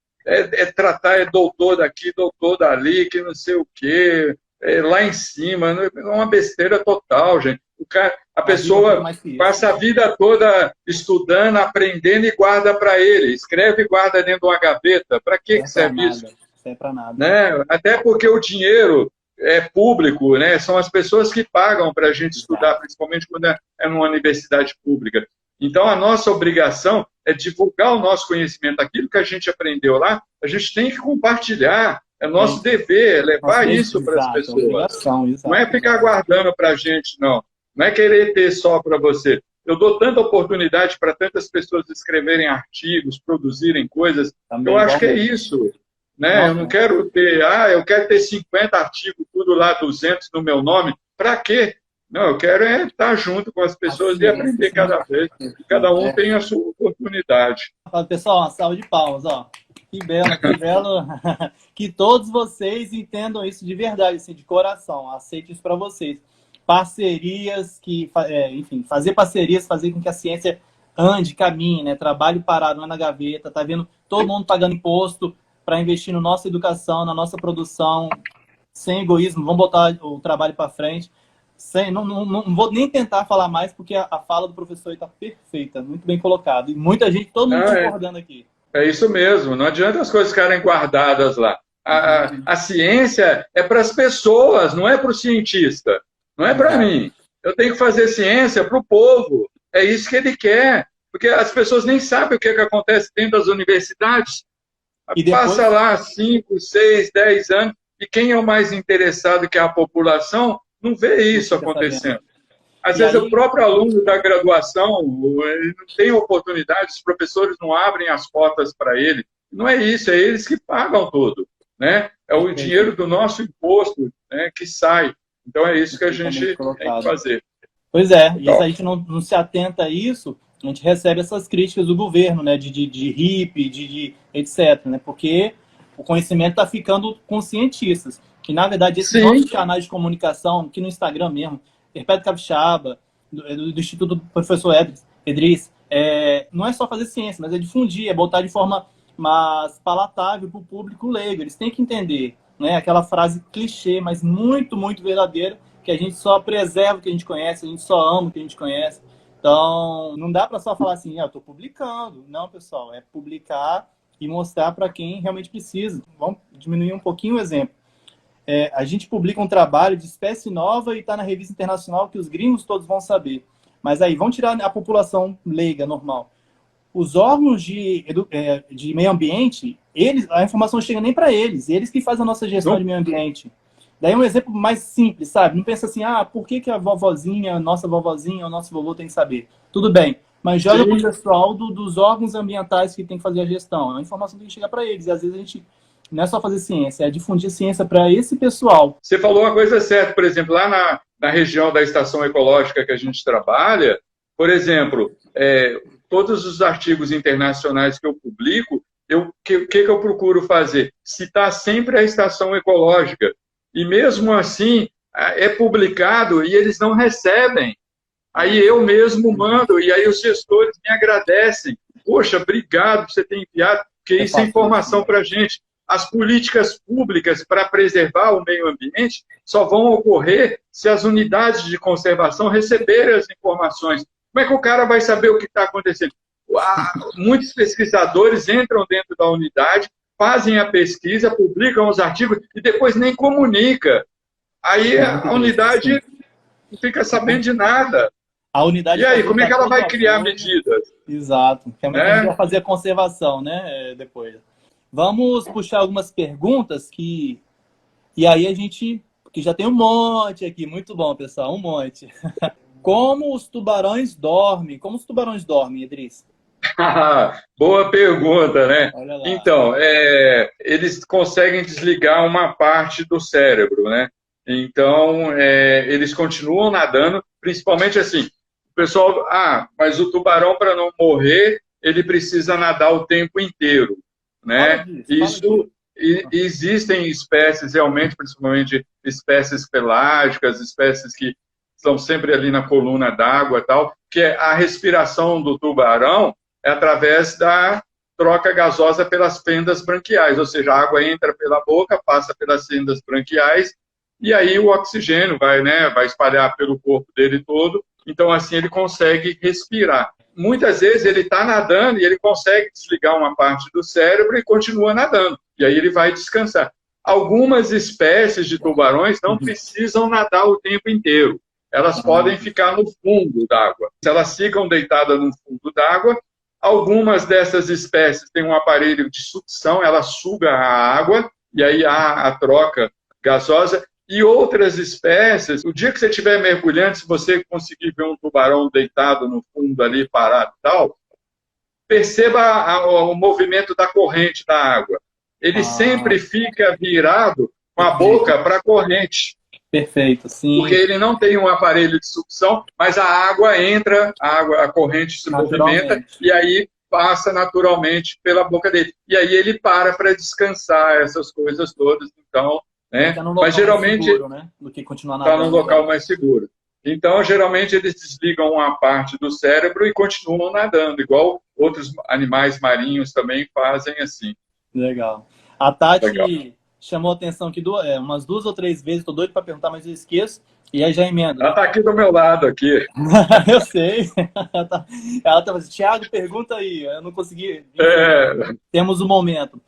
tratar, doutor daqui, doutor dali, que não sei o quê. Lá em cima, é uma besteira total, gente. A pessoa passa a vida toda estudando, aprendendo e guarda para ele. Escreve e guarda dentro de uma gaveta. Para que serve isso? Não serve para nada. Né? Até porque o dinheiro é público, né? São as pessoas que pagam para a gente estudar, principalmente quando é numa universidade pública. Então, a nossa obrigação é divulgar o nosso conhecimento. Aquilo que a gente aprendeu lá, a gente tem que compartilhar. É nosso dever, levar isso para as pessoas. Não é ficar guardando para a gente, não. Não é querer ter só para você. Eu dou tanta oportunidade para tantas pessoas escreverem artigos, produzirem coisas. Também eu acho que é isso. Né? Eu não quero ter, eu quero ter 50 artigos, tudo lá, 200 no meu nome. Para quê? Não, eu quero estar junto com as pessoas e aprender cada vez. Cada um tem a sua oportunidade. Pessoal, uma salva de palmas, ó. Que belo, que belo. Que todos vocês entendam isso de verdade, assim, de coração. Aceite isso para vocês. Parcerias, enfim, fazer parcerias, fazer com que a ciência ande, caminhe, né? Trabalho parado, não é na gaveta. Tá vendo todo mundo pagando imposto para investir na nossa educação, na nossa produção, sem egoísmo. Vamos botar o trabalho para frente. Não vou nem tentar falar mais, porque a fala do professor está perfeita, muito bem colocado. E muita gente, todo mundo concordando aqui. É isso mesmo, não adianta as coisas ficarem guardadas lá. A ciência é para as pessoas, não é para o cientista, não é para mim. Eu tenho que fazer ciência para o povo, é isso que ele quer, porque as pessoas nem sabem o que acontece dentro das universidades. E depois... Passa lá 5, 6, 10 anos, e quem é o mais interessado, que é a população, não vê isso acontecendo. Às vezes o próprio aluno da graduação ele não tem oportunidade, os professores não abrem as portas para ele. Não é isso, é eles que pagam tudo. né? É o dinheiro do nosso imposto, né, que sai. Então é isso que a gente tem que fazer. Pois é, e se a gente não se atenta a isso, a gente recebe essas críticas do governo, né, de hippie, etc, né, porque o conhecimento está ficando com os cientistas, que na verdade esses nossos canais de comunicação, aqui no Instagram mesmo, Perpétuo Capixaba, do Instituto do Professor Edris, não é só fazer ciência, mas é difundir, é botar de forma mais palatável para o público leigo, eles têm que entender, né, aquela frase clichê, mas muito, muito verdadeira, que a gente só preserva o que a gente conhece, a gente só ama o que a gente conhece. Então, não dá para só falar assim, eu estou publicando. Não, pessoal, é publicar e mostrar para quem realmente precisa. Vamos diminuir um pouquinho o exemplo. A gente publica um trabalho de espécie nova e está na revista internacional que os gringos todos vão saber. Mas aí, vamos tirar a população leiga, normal. Os órgãos de meio ambiente, a informação chega nem para eles que fazem a nossa gestão de meio ambiente. Daí um exemplo mais simples, sabe? Não pensa assim, por que a vovozinha, nossa vovozinha, o nosso vovô tem que saber? Tudo bem, mas joga para o pessoal dos órgãos ambientais que tem que fazer a gestão. A informação tem que chegar para eles. E às vezes a gente não é só fazer ciência, é difundir ciência para esse pessoal. Você falou uma coisa certa, por exemplo, lá na região da estação ecológica que a gente trabalha, por exemplo, todos os artigos internacionais que eu publico, o que eu procuro fazer? Citar sempre a estação ecológica. E mesmo assim, é publicado e eles não recebem. Aí eu mesmo mando, e aí os gestores me agradecem. Poxa, obrigado por você ter enviado, porque isso é informação para a gente. As políticas públicas para preservar o meio ambiente só vão ocorrer se as unidades de conservação receberem as informações. Como é que o cara vai saber o que está acontecendo? Muitos pesquisadores entram dentro da unidade, fazem a pesquisa, publicam os artigos e depois nem comunica. Aí a unidade não fica sabendo de nada. A unidade, e aí, como é que ela vai criar medidas? Exato. Realmente a gente vai fazer a conservação, né? Depois. Vamos puxar algumas perguntas e aí a gente, que já tem um monte aqui, muito bom, pessoal, um monte. Como os tubarões dormem? Como os tubarões dormem, Edris? Boa pergunta, né? Então, eles conseguem desligar uma parte do cérebro, né? Então, eles continuam nadando, principalmente assim, o pessoal, mas o tubarão, para não morrer, ele precisa nadar o tempo inteiro, né? Existem espécies, realmente, principalmente espécies pelágicas, espécies que estão sempre ali na coluna d'água e tal, que a respiração do tubarão é através da troca gasosa pelas fendas branquiais, ou seja, a água entra pela boca, passa pelas fendas branquiais, e aí o oxigênio vai espalhar pelo corpo dele todo, então assim ele consegue respirar. Muitas vezes ele está nadando e ele consegue desligar uma parte do cérebro e continua nadando, e aí ele vai descansar. Algumas espécies de tubarões não precisam nadar o tempo inteiro, elas podem ficar no fundo d'água. Se elas ficam deitadas no fundo d'água, algumas dessas espécies têm um aparelho de sucção, ela suga a água, e aí há a troca gasosa. E outras espécies, o dia que você estiver mergulhando, se você conseguir ver um tubarão deitado no fundo ali, parado e tal, perceba o movimento da corrente da água. Ele sempre fica virado com a boca para a corrente. Perfeito, sim. Porque ele não tem um aparelho de sucção, mas a água entra, a corrente se movimenta e aí passa naturalmente pela boca dele. E aí ele para descansar, essas coisas todas. Então, né? Mas geralmente seguro, né? Do que continuar nadando, está num local mais seguro. Então, geralmente eles desligam uma parte do cérebro e continuam nadando, igual outros animais marinhos também fazem assim. Legal. A Tati chamou a atenção aqui umas 2 ou 3 vezes, estou doido para perguntar, mas eu esqueço, e aí já emendo. Ela está aqui do meu lado, aqui. Eu sei. Ela tá assim, Thiago, pergunta aí, eu não consegui. Temos um momento.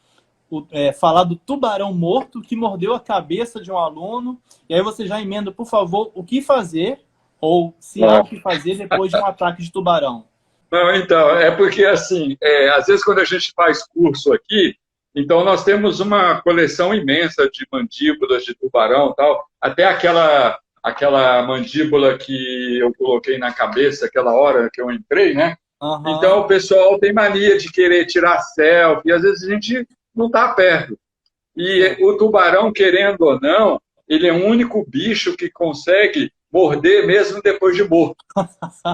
Falar do tubarão morto que mordeu a cabeça de um aluno, e aí você já emenda, por favor, o que fazer, ou se há o que fazer depois de um ataque de tubarão. Não, então, é porque assim, às vezes quando a gente faz curso aqui, então nós temos uma coleção imensa de mandíbulas de tubarão, tal, até aquela mandíbula que eu coloquei na cabeça aquela hora que eu entrei, né? Uhum. Então o pessoal tem mania de querer tirar selfie, e às vezes a gente não está perto. E o tubarão, querendo ou não, ele é o único bicho que consegue morder mesmo depois de morto,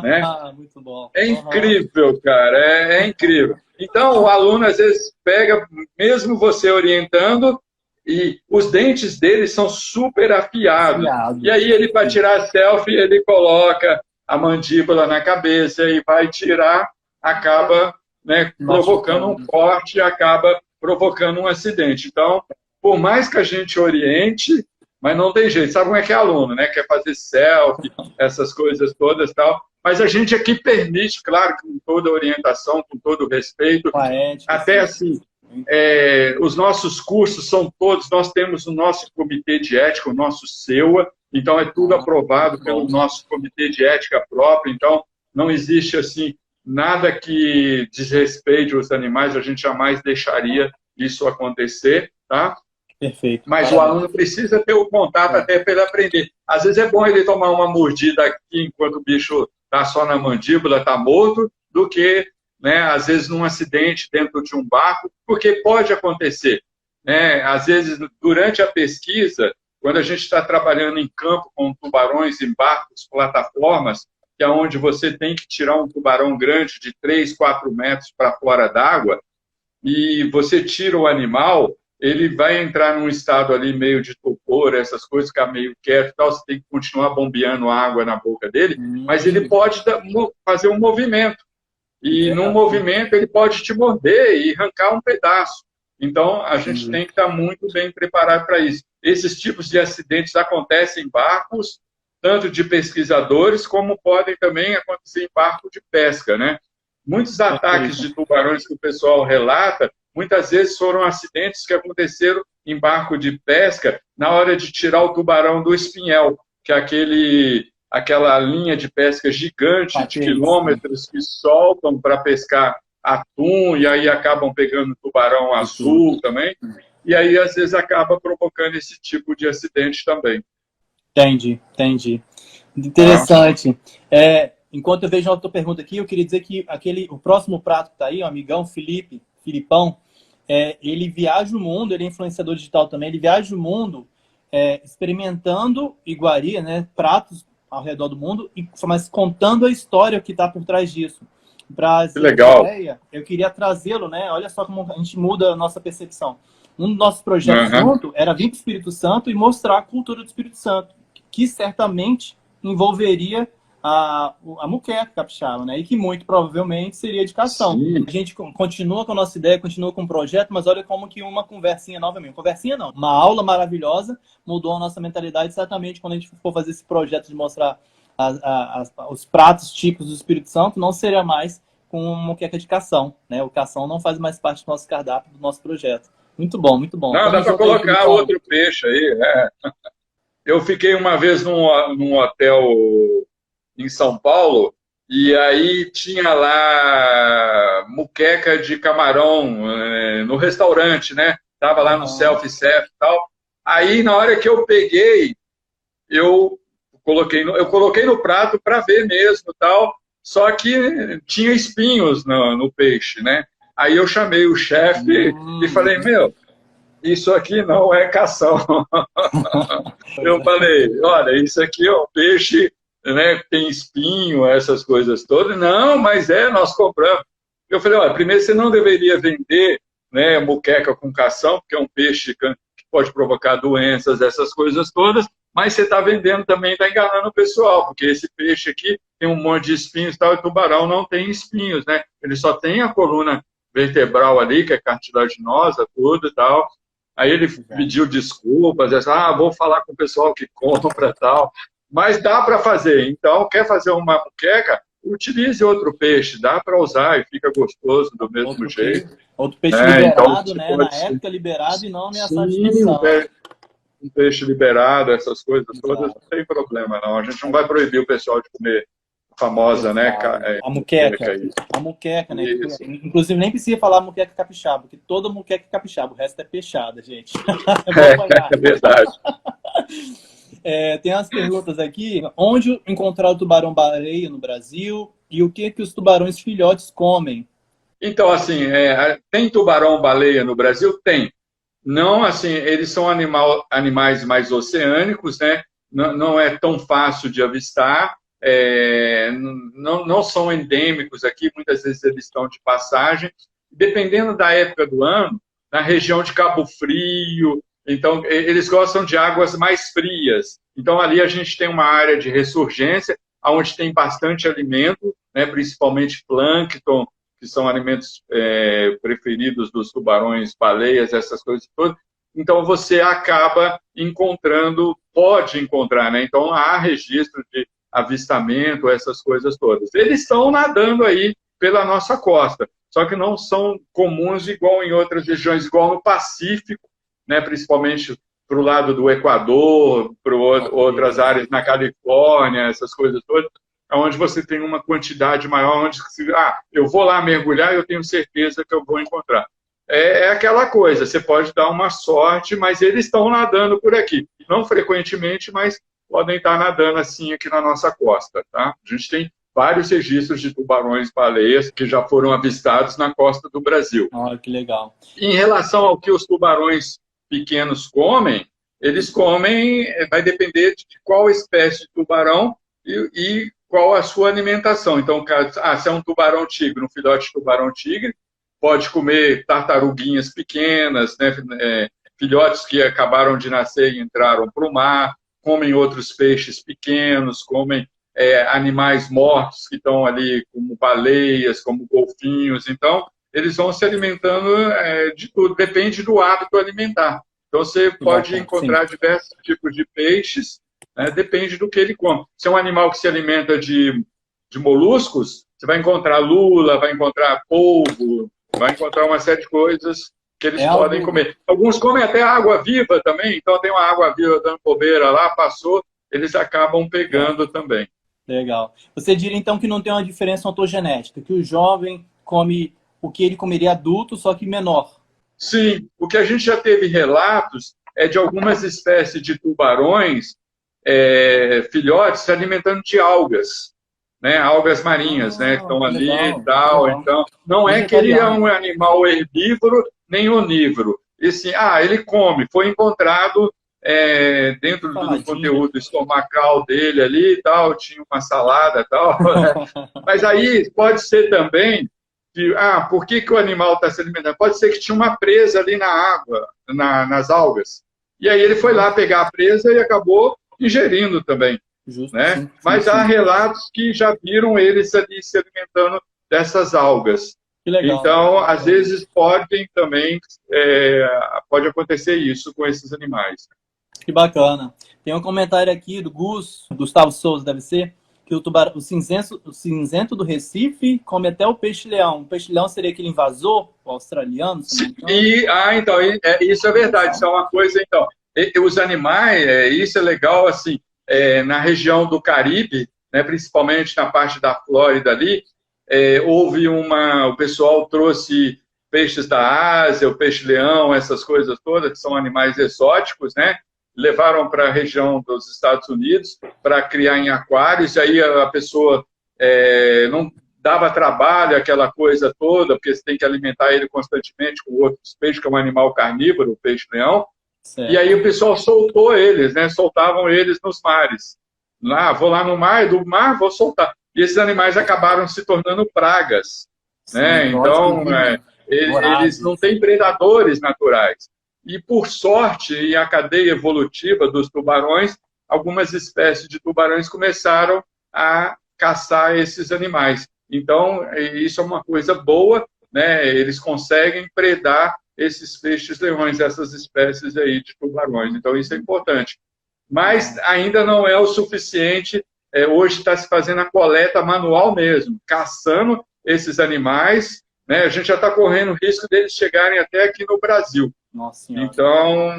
né? Muito bom. É incrível, cara, é incrível. Então, o aluno às vezes pega, mesmo você orientando, e os dentes dele são super afiados. E aí ele, para tirar a selfie, ele coloca a mandíbula na cabeça e vai tirar, acaba, né, provocando um corte e acaba provocando um acidente. Então, por mais que a gente oriente, mas não tem jeito. Sabe como é que é aluno, né? Quer fazer selfie, essas coisas todas e tal. Mas a gente aqui permite, claro, com toda a orientação, com todo o respeito, até assim, os nossos cursos são todos, nós temos o nosso comitê de ética, o nosso CEUA, então é tudo aprovado pelo nosso comitê de ética próprio, então não existe assim nada que desrespeite os animais, a gente jamais deixaria isso acontecer, tá? Perfeito. Mas o aluno precisa ter o contato até para ele aprender. Às vezes é bom ele tomar uma mordida aqui enquanto o bicho está só na mandíbula, está morto, do que, né, às vezes, num acidente dentro de um barco, porque pode acontecer. Né? Às vezes, durante a pesquisa, quando a gente está trabalhando em campo com tubarões em barcos, plataformas, que é onde você tem que tirar um tubarão grande de 3, 4 metros para fora d'água, e você tira o animal, ele vai entrar num estado ali meio de torpor, essas coisas, ficar meio quieto e tal, você tem que continuar bombeando água na boca dele, mas ele pode fazer um movimento. E num movimento ele pode te morder e arrancar um pedaço. Então, a gente tem que estar muito bem preparado para isso. Esses tipos de acidentes acontecem em barcos, tanto de pesquisadores, como podem também acontecer em barco de pesca, né? Muitos ataques de tubarões que o pessoal relata, muitas vezes foram acidentes que aconteceram em barco de pesca na hora de tirar o tubarão do espinhel, que é aquela linha de pesca gigante de quilômetros que soltam para pescar atum, e aí acabam pegando tubarão azul também, e aí às vezes acaba provocando esse tipo de acidente também. Entendi. Interessante. Enquanto eu vejo outra pergunta aqui, eu queria dizer que o próximo prato que está aí, o amigão Filipão, ele viaja o mundo, ele é influenciador digital também, ele viaja o mundo experimentando iguaria, né, pratos ao redor do mundo, mas contando a história que está por trás disso. Que legal. Eu queria trazê-lo, né? Olha só como a gente muda a nossa percepção. Um dos nossos projetos junto era vir para o Espírito Santo e mostrar a cultura do Espírito Santo, que certamente envolveria a muqueca capixaba, né? E que muito provavelmente seria educação. Sim. A gente continua com a nossa ideia, continua com o projeto, mas olha como que uma conversinha novamente. Conversinha não, uma aula maravilhosa mudou a nossa mentalidade, certamente quando a gente for fazer esse projeto de mostrar os pratos típicos do Espírito Santo, não seria mais com muqueca de cação, né? O cação não faz mais parte do nosso cardápio, do nosso projeto. Muito bom, muito bom. Não, dá para colocar outro peixe aí, né? Eu fiquei uma vez num hotel em São Paulo, e aí tinha lá muqueca de camarão no restaurante, né? Tava lá no self-service e tal. Aí, na hora que eu peguei, eu coloquei no prato para ver mesmo e tal, só que tinha espinhos no peixe, né? Aí eu chamei o chefe e falei, isso aqui não é cação. Eu falei, olha, isso aqui é um peixe, né, tem espinho, essas coisas todas. Não, mas nós compramos. Eu falei, olha, primeiro você não deveria vender, né, muqueca com cação, porque é um peixe que pode provocar doenças, essas coisas todas, mas você está vendendo também, está enganando o pessoal, porque esse peixe aqui tem um monte de espinhos e tal, e tubarão não tem espinhos, né? Ele só tem a coluna vertebral ali, que é cartilaginosa, tudo e tal. Aí ele pediu desculpas, disse, vou falar com o pessoal que compra e tal. Mas dá para fazer. Então, quer fazer uma muqueca? Utilize outro peixe. Dá para usar e fica gostoso do mesmo jeito. Outro peixe liberado, então, né? Na época liberado e não ameaçar de extinção. Um peixe liberado, essas coisas todas, não tem problema, não. A gente não vai proibir o pessoal de comer a famosa, né? A muqueca. A muqueca, né? Isso. Inclusive, nem precisa falar muqueca capixaba, porque toda muqueca é capixaba, o resto é peixada, gente. É verdade. Tem umas perguntas aqui. Onde encontrar o tubarão-baleia no Brasil e o que os tubarões filhotes comem? Então, assim, tem tubarão-baleia no Brasil? Tem. Não, assim, eles são animais mais oceânicos, né? Não é tão fácil de avistar, não são endêmicos aqui, muitas vezes eles estão de passagem. Dependendo da época do ano, na região de Cabo Frio, então eles gostam de águas mais frias. Então ali a gente tem uma área de ressurgência, onde tem bastante alimento, né? Principalmente plâncton, que são alimentos preferidos dos tubarões, baleias, essas coisas todas. Então, você acaba encontrando, pode encontrar, né? Então, há registro de avistamento, essas coisas todas. Eles estão nadando aí pela nossa costa, só que não são comuns igual em outras regiões, igual no Pacífico, né? Principalmente para o lado do Equador, para outras áreas na Califórnia, essas coisas todas, onde você tem uma quantidade maior, onde eu vou lá mergulhar e eu tenho certeza que eu vou encontrar. É aquela coisa, você pode dar uma sorte, mas eles estão nadando por aqui. Não frequentemente, mas podem estar nadando assim aqui na nossa costa, tá? A gente tem vários registros de tubarões, baleias, que já foram avistados na costa do Brasil. Olha que legal. Em relação ao que os tubarões pequenos comem, eles comem, vai depender de qual espécie de tubarão e qual a sua alimentação. Então, se é um tubarão-tigre, um filhote de tubarão-tigre, pode comer tartaruguinhas pequenas, né, filhotes que acabaram de nascer e entraram para o mar, comem outros peixes pequenos, comem animais mortos que estão ali, como baleias, como golfinhos. Então, eles vão se alimentando de tudo, depende do hábito alimentar. Então, você pode encontrar diversos tipos de peixes, né, depende do que ele come. Se é um animal que se alimenta de moluscos, você vai encontrar lula, vai encontrar polvo, vai encontrar uma série de coisas que eles podem comer. Alguns comem até água viva também, então tem uma água viva dando bobeira lá, passou, eles acabam pegando também. Legal. Você diria, então, que não tem uma diferença ontogenética, que o jovem come o que ele comeria adulto, só que menor? Sim, o que a gente já teve relatos é de algumas espécies de tubarões, filhotes, se alimentando de algas. Né, algas marinhas, né, que estão ali legal, e tal. Legal. Então, não é que ele é um animal herbívoro nem onívoro. E sim, ele come, foi encontrado dentro do conteúdo estomacal dele ali e tal, tinha uma salada e tal. Né? Mas aí pode ser também que, por que o animal está se alimentando? Pode ser que tinha uma presa ali na água, nas algas. E aí ele foi lá pegar a presa e acabou ingerindo também. Justo, né? Sim, mas há relatos que já viram eles ali se alimentando dessas algas. Que legal. Então, às vezes, pode acontecer isso com esses animais. Que bacana. Tem um comentário aqui do Gustavo Souza, deve ser, que o cinzento do Recife come até o peixe-leão. O peixe-leão seria aquele invasor, o australiano? Então, isso é verdade. Isso é uma coisa, então. Os animais, isso é legal, assim, na região do Caribe, né, principalmente na parte da Flórida ali, o pessoal trouxe peixes da Ásia, o peixe-leão, essas coisas todas, que são animais exóticos, né, levaram para a região dos Estados Unidos para criar em aquários, e aí a pessoa não dava trabalho, aquela coisa toda, porque você tem que alimentar ele constantemente com outros peixes, que é um animal carnívoro, o peixe-leão. Certo. E aí o pessoal soltou eles, né? Soltavam eles nos mares. Vou lá no mar, do mar vou soltar. E esses animais acabaram se tornando pragas. Sim, né? Então, eles não têm predadores naturais. E, por sorte, em a cadeia evolutiva dos tubarões, algumas espécies de tubarões começaram a caçar esses animais. Então, isso é uma coisa boa, né? Eles conseguem predar esses peixes-leões, essas espécies aí de tubarões. Então, isso é importante. Mas ainda não é o suficiente. Hoje está se fazendo a coleta manual mesmo, caçando esses animais. Né? A gente já está correndo o risco deles chegarem até aqui no Brasil. Nossa Senhora. Então,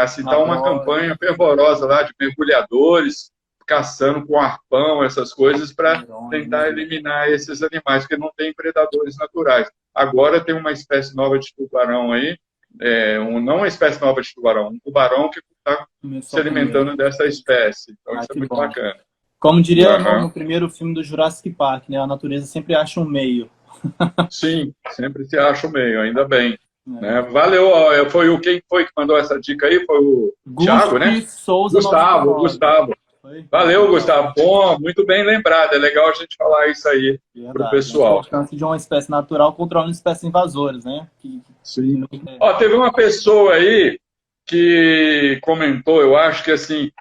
está uma campanha fervorosa lá de mergulhadores, caçando com arpão, essas coisas, para tentar eliminar esses animais, porque não tem predadores naturais. Agora tem uma espécie nova de tubarão aí, não uma espécie nova de tubarão, um tubarão que está se alimentando dessa espécie. Então, isso é muito bacana. Como diria no primeiro filme do Jurassic Park, né? A natureza sempre acha um meio. Sim, sempre se acha um meio, ainda bem. né? Valeu, quem foi que mandou essa dica aí? Foi o Thiago, né? Souza Gustavo. Foi? Valeu, Gustavo. Bom, muito bem lembrado. É legal a gente falar isso aí para o Verdade. A pessoal. importância de uma espécie natural controlando espécies invasoras, né? Sim. Ó, teve uma pessoa aí que comentou, eu acho que assim,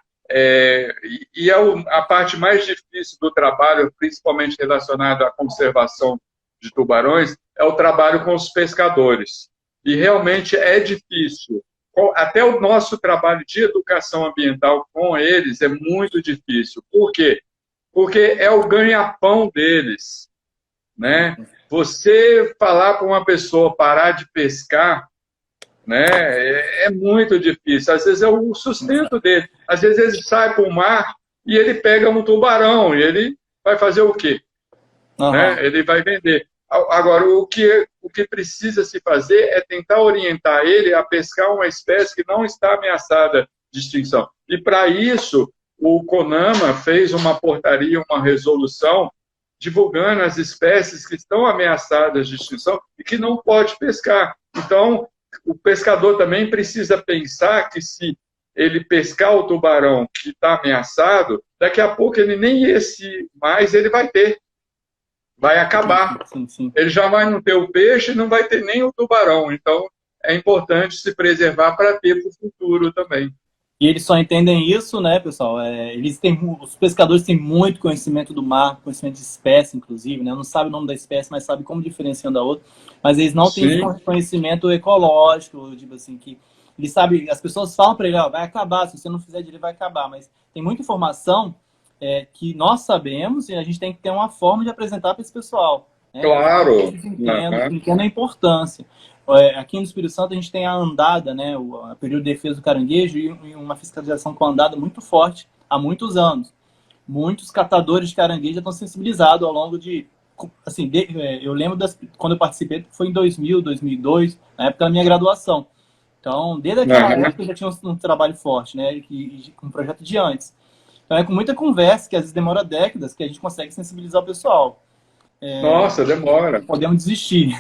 a parte mais difícil do trabalho, principalmente relacionada à conservação de tubarões, é o trabalho com os pescadores. E realmente é difícil. Até o nosso trabalho de educação ambiental com eles é muito difícil. Por quê? Porque é o ganha-pão deles, né? Você falar para uma pessoa parar de pescar, né, é muito difícil. Às vezes é o sustento dele. Às vezes ele sai para o mar e ele pega um tubarão e ele vai fazer o quê? Né? Ele vai vender. Agora, o que precisa se fazer é tentar orientar ele a pescar uma espécie que não está ameaçada de extinção. E, para isso, o CONAMA fez uma portaria, uma resolução, divulgando as espécies que estão ameaçadas de extinção e que não pode pescar. Então, o pescador também precisa pensar que se ele pescar o tubarão que está ameaçado, daqui a pouco ele nem esse mais ele vai ter. Vai acabar. Sim. Ele já vai não ter o peixe e não vai ter nem o tubarão. Então, é importante se preservar para ter para o futuro também. E eles só entendem isso, né, pessoal? Os pescadores têm muito conhecimento do mar, conhecimento de espécie, inclusive, né? Não sabe o nome da espécie, mas sabe como diferenciar um da outra. Mas eles não têm esse conhecimento ecológico, tipo assim, que eles sabem, as pessoas falam para ele, ó, vai acabar, se você não fizer direito, vai acabar. Mas tem muita informação que nós sabemos e a gente tem que ter uma forma de apresentar para esse pessoal. Né? Claro. Eles entendam a importância. Aqui no Espírito Santo a gente tem a andada, né, o período de defesa do caranguejo e uma fiscalização com a andada muito forte há muitos anos. Muitos catadores de caranguejo já estão sensibilizados ao longo de... Assim, eu lembro quando eu participei, foi em 2000, 2002, na época da minha graduação. Então, desde aquela época já tinha um trabalho forte, né, com um projeto de antes. Então é com muita conversa, que às vezes demora décadas, que a gente consegue sensibilizar o pessoal. Nossa, demora. Não podemos desistir.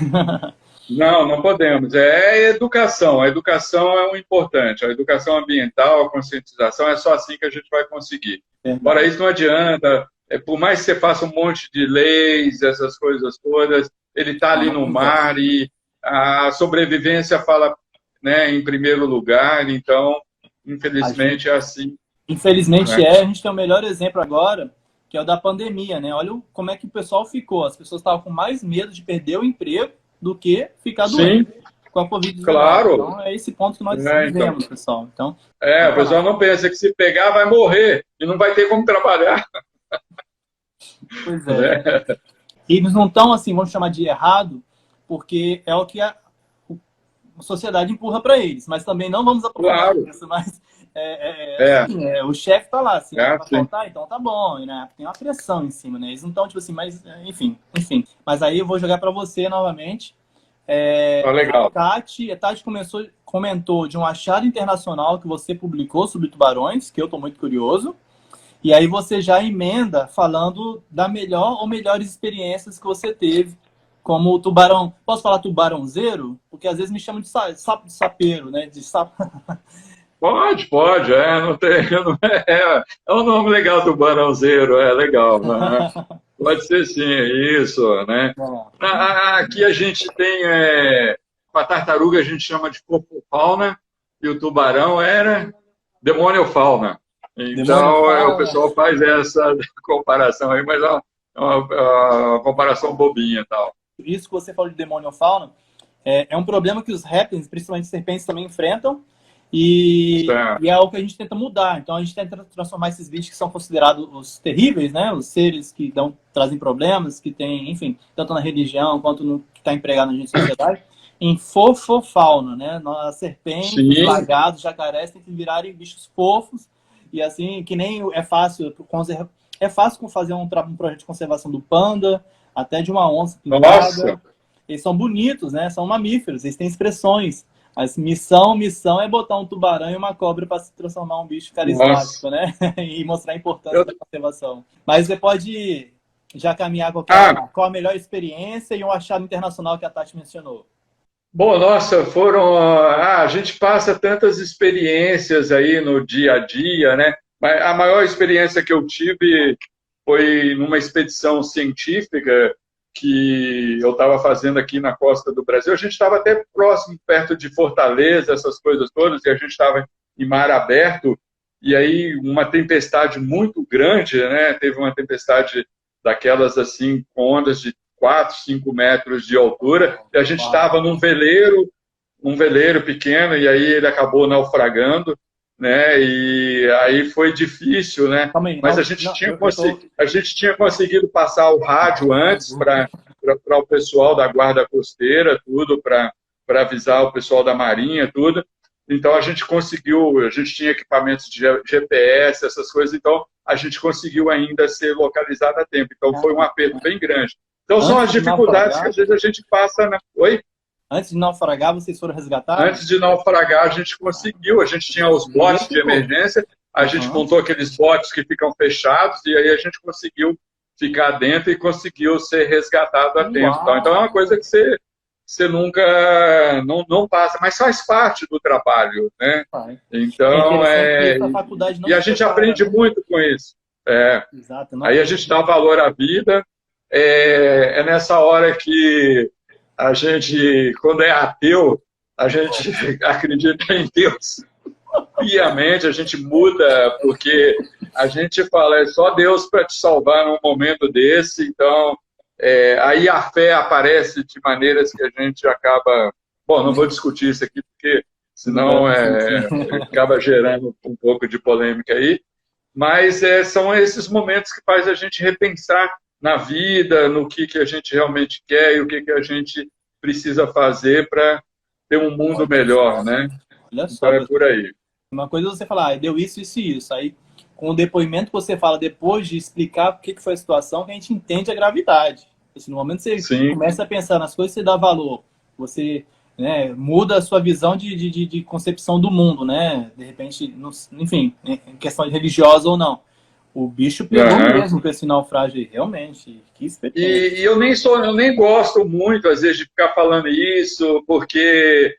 Não podemos. É educação. A educação é o importante. A educação ambiental, a conscientização, é só assim que a gente vai conseguir. Agora, isso não adianta. Por mais que você faça um monte de leis, essas coisas todas, ele está ali no mar e a sobrevivência fala, né, em primeiro lugar. Então, infelizmente, é assim. Infelizmente a gente tem o melhor exemplo agora, que é o da pandemia, né? Olha como é que o pessoal ficou. As pessoas estavam com mais medo de perder o emprego do que ficar doente com a Covid-19. Claro. Então, é esse ponto que nós vivemos, pessoal. Então, o pessoal não pensa que se pegar vai morrer e não vai ter como trabalhar. Pois é. E eles não estão, assim, vamos chamar de errado, porque é o que a sociedade empurra para eles. Mas também não vamos aprofundar isso, mas... o chefe tá lá, assim, vai faltar, então tá bom, né? Tem uma pressão em cima, né? Eles não estão, tipo assim, mas, enfim. Mas aí eu vou jogar para você novamente. Legal. A Tati comentou de um achado internacional que você publicou sobre tubarões, que eu tô muito curioso. E aí você já emenda falando da melhor ou melhores experiências que você teve como o tubarão. Posso falar tubarãozeiro? Porque às vezes me chamam de sapeiro, né? De sapo. Pode, não tem, é um nome legal, tubarãozeiro, é legal, né? Pode ser sim, isso, né? Aqui a gente tem, a tartaruga a gente chama de corpofauna e o tubarão era demônio-fauna. Então, o pessoal faz essa comparação aí, mas é uma comparação bobinha e tal. Isso que você falou de demônio-fauna é um problema que os répteis, principalmente serpentes, também enfrentam. E é algo que a gente tenta mudar. Então, a gente tenta transformar esses bichos que são considerados os terríveis, né? Os seres que trazem problemas, que tem, enfim, tanto na religião quanto no que está empregado na sociedade, em fofofauna, né? As serpentes, lagartos, jacarés têm que virarem bichos fofos. E assim, que nem é fácil fazer um projeto de conservação do panda, até de uma onça pintada. Eles são bonitos, né? São mamíferos, eles têm expressões. A missão é botar um tubarão e uma cobra para se transformar em um bicho carismático, né? E mostrar a importância da conservação. Mas você pode já caminhar qual a melhor experiência e um achado internacional que a Tati mencionou. Bom, nossa, foram. A gente passa tantas experiências aí no dia a dia, né? Mas a maior experiência que eu tive foi numa expedição científica que eu estava fazendo aqui na costa do Brasil. A gente estava até próximo, perto de Fortaleza, essas coisas todas, e a gente estava em mar aberto, e aí uma tempestade muito grande, né? Teve uma tempestade daquelas assim, com ondas de 4, 5 metros de altura, e a gente estava num veleiro, um veleiro pequeno, e aí ele acabou naufragando, né? E aí foi difícil, né? Calma aí, Mas não, a gente não, tinha, eu tô... a gente tinha conseguido passar o rádio antes para o pessoal da guarda costeira, tudo, para avisar o pessoal da marinha, tudo. Então a gente conseguiu, a gente tinha equipamentos de GPS, essas coisas, então a gente conseguiu ainda ser localizado a tempo. Então foi um aperto bem grande. Então são as Antes de dificuldades que naufragar, às vezes a gente passa, né? Oi? antes de naufragar, vocês foram resgatados? Antes de naufragar, a gente conseguiu. A gente tinha os botes de emergência, a gente montou aqueles botes que ficam fechados, e aí a gente conseguiu ficar dentro e conseguiu ser resgatado a tempo. Então é uma coisa que você nunca não passa, mas faz parte do trabalho, né? Então, interessante que a faculdade não e a te gente prepara, aprende né? muito com isso. Exato, Aí a gente dá valor à vida. É nessa hora que a gente, quando é ateu, a gente acredita em Deus piamente, a gente muda, porque a gente fala, é só Deus para te salvar num momento desse, então aí a fé aparece de maneiras que a gente acaba... Bom, não vou discutir isso aqui, porque senão acaba gerando um pouco de polêmica aí, mas são esses momentos que faz a gente repensar na vida, no que a gente realmente quer e o que a gente precisa fazer para ter um mundo melhor, né? Olha Então só, é por aí. uma coisa é você falar, deu isso, isso e isso. Aí, com o depoimento que você fala, depois de explicar o que foi a situação, que a gente entende a gravidade. Assim, no momento que você Sim. começa a pensar nas coisas, você dá valor. Você, né, muda a sua visão de concepção do mundo, né? De repente, enfim, em questão de religiosa ou não. O bicho pegou mesmo com esse naufrágio aí, realmente. Que experiência. E eu nem gosto muito, às vezes, de ficar falando isso, porque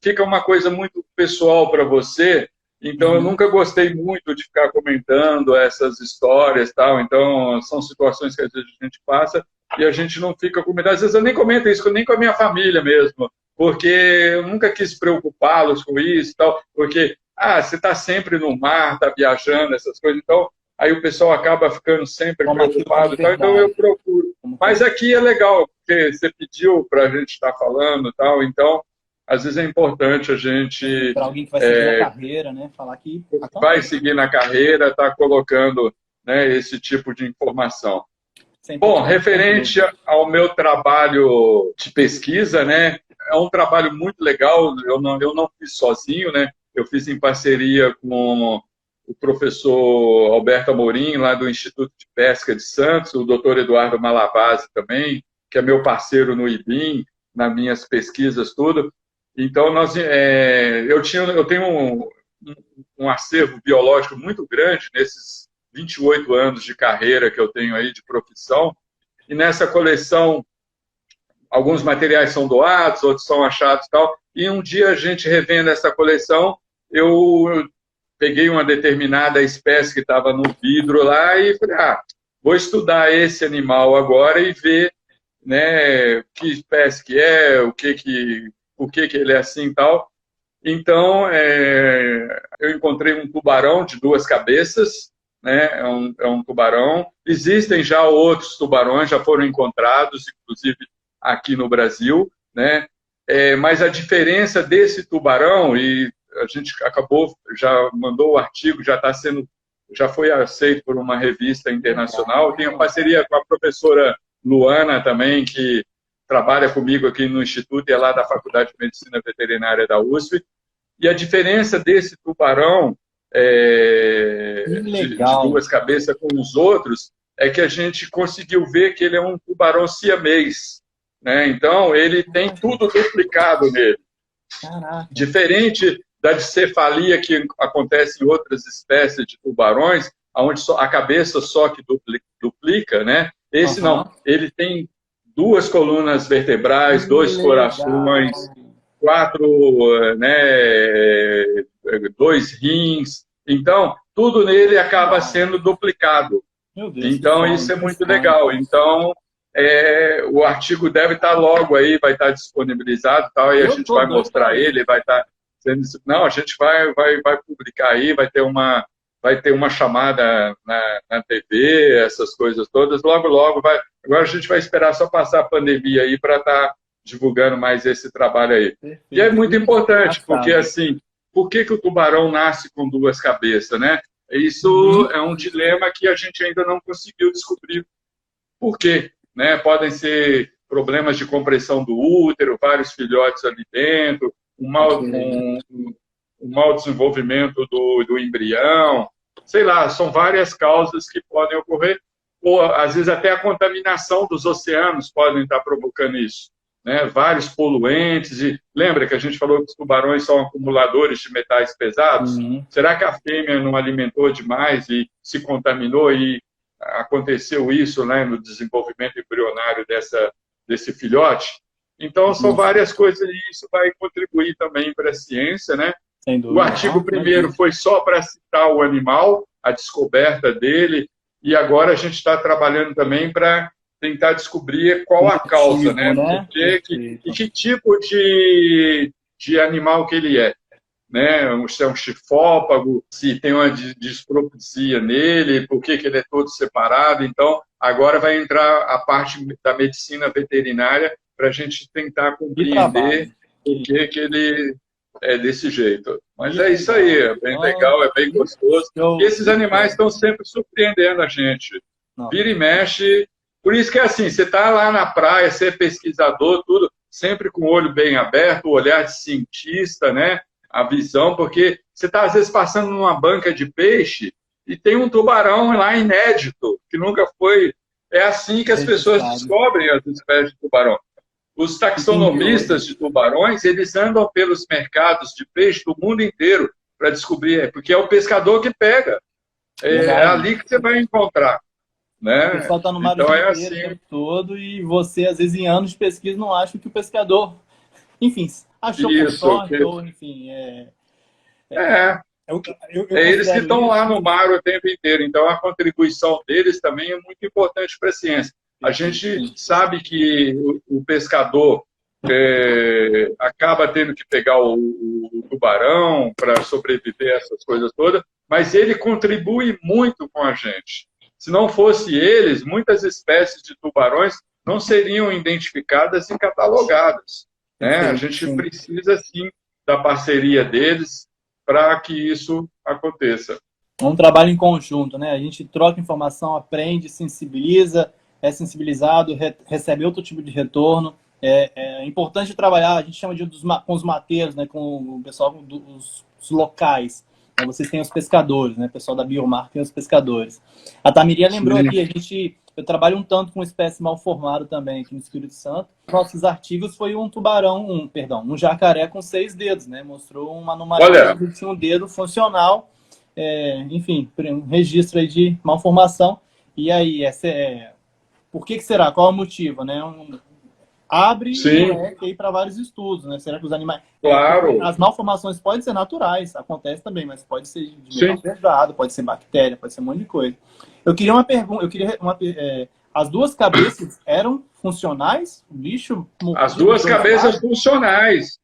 fica uma coisa muito pessoal para você. Então, eu nunca gostei muito de ficar comentando essas histórias, tal. Então, são situações que às vezes a gente passa e a gente não fica comentando. Às vezes eu nem comento isso, nem com a minha família mesmo, porque eu nunca quis preocupá-los com isso, tal, porque você está sempre no mar, está viajando, essas coisas. Então, aí o pessoal acaba ficando sempre preocupado. Então, eu procuro. Mas aqui é legal, porque você pediu para a gente estar falando, tal. Então, às vezes é importante a gente... Para alguém que vai seguir na carreira, né? Falar que... vai seguir na carreira, está colocando, né, esse tipo de informação. Bom, referente ao meu trabalho de pesquisa, né, é um trabalho muito legal. Eu não fiz sozinho, né? Eu fiz em parceria com o professor Alberto Amorim, lá do Instituto de Pesca de Santos, o doutor Eduardo Malavasi também, que é meu parceiro no IBIM, nas minhas pesquisas, tudo. Então, eu tenho um acervo biológico muito grande nesses 28 anos de carreira que eu tenho aí de profissão, e nessa coleção alguns materiais são doados, outros são achados e tal, e um dia a gente revendo essa coleção, eu peguei uma determinada espécie que estava no vidro lá e falei, vou estudar esse animal agora e ver, né, que espécie que é, por que ele é assim e tal. Então, eu encontrei um tubarão de 2 cabeças, né? É um tubarão. Existem já outros tubarões, já foram encontrados, inclusive aqui no Brasil, né? Mas a diferença desse tubarão, e a gente acabou, já mandou o artigo, já foi aceito por uma revista internacional. Tenho parceria com a professora Luana também, que trabalha comigo aqui no Instituto e é lá da Faculdade de Medicina Veterinária da USP. E a diferença desse tubarão de 2 cabeças com os outros é que a gente conseguiu ver que ele é um tubarão siamês, né? Então, ele tem tudo duplicado nele. Caraca. Diferente da dicefalia que acontece em outras espécies de tubarões, onde a cabeça só que duplica, né? Esse não, ele tem 2 colunas vertebrais, 2 corações, 4, né, 2 rins. Então, tudo nele acaba sendo duplicado. Meu Deus, Então, isso é muito legal. Então, o artigo deve estar logo aí, vai estar disponibilizado, tal, e a gente vai mostrar ele, vai estar sendo... Não, a gente vai publicar aí, vai ter uma chamada na TV, essas coisas todas. Logo, logo, agora a gente vai esperar só passar a pandemia aí para estar divulgando mais esse trabalho aí. Perfeito. E é muito importante, porque assim, por que o tubarão nasce com 2 cabeças, né? Isso é um dilema que a gente ainda não conseguiu descobrir por quê, né? Podem ser problemas de compressão do útero, vários filhotes ali dentro, um mau desenvolvimento do embrião, sei lá, são várias causas que podem ocorrer, ou às vezes até a contaminação dos oceanos podem estar provocando isso, né? Vários poluentes, e lembra que a gente falou que os tubarões são acumuladores de metais pesados? Será que a fêmea não alimentou demais e se contaminou e aconteceu isso, né, no desenvolvimento embrionário desse filhote? Então, são várias coisas e isso vai contribuir também para a ciência, né? O artigo primeiro foi só para citar o animal, a descoberta dele, e agora a gente está trabalhando também para tentar descobrir qual a causa, né? Que tipo de animal que ele é, né? Se é um chifópago, se tem uma dispropecia nele, por que ele é todo separado. Então, agora vai entrar a parte da medicina veterinária para a gente tentar compreender por que ele é desse jeito. Mas é isso aí, é bem legal, é bem gostoso. E esses animais estão sempre surpreendendo a gente. Vira e mexe. Por isso que é assim, você está lá na praia, você é pesquisador, tudo, sempre com o olho bem aberto, o olhar de cientista, né? A visão, porque você está, às vezes, passando numa banca de peixe e tem um tubarão lá inédito, que nunca foi... É assim que as pessoas descobrem as espécies de tubarão. Os taxonomistas de tubarões, eles andam pelos mercados de peixe do mundo inteiro para descobrir, porque é o pescador que pega. É ali que você vai encontrar. Né? O pessoal está no mar inteiro o tempo todo e você, às vezes, em anos de pesquisa, não acha que o pescador, enfim, achou por sorte, ou enfim... eles que estão lá no mar o tempo inteiro, então a contribuição deles também é muito importante para a ciência. A gente sabe que o pescador acaba tendo que pegar o tubarão para sobreviver a essas coisas todas, mas ele contribui muito com a gente. Se não fosse eles, muitas espécies de tubarões não seriam identificadas e catalogadas, né? A gente precisa, sim, da parceria deles para que isso aconteça. É um trabalho em conjunto, né? A gente troca informação, aprende, sensibiliza, é sensibilizado, recebe outro tipo de retorno. É importante trabalhar, a gente chama com os mateiros, né? Com o pessoal dos locais. Vocês têm os pescadores, né? O pessoal da Biomar tem os pescadores. A Tamiria lembrou aqui, eu trabalho um tanto com espécie mal formada também aqui no Espírito Santo. Nossos artigos foi um tubarão, um jacaré com 6 dedos, né? Mostrou uma anomalia que tinha um dedo funcional, enfim, um registro aí de malformação. E aí, por que será? Qual é o motivo, né? Abre aí para vários estudos, né? Será que os animais... Claro. As malformações podem ser naturais, acontece também, mas pode ser de metal pesado, pode ser bactéria, pode ser um monte de coisa. Eu queria uma pergunta, as 2 cabeças eram funcionais? O bicho... As 2 cabeças funcionais,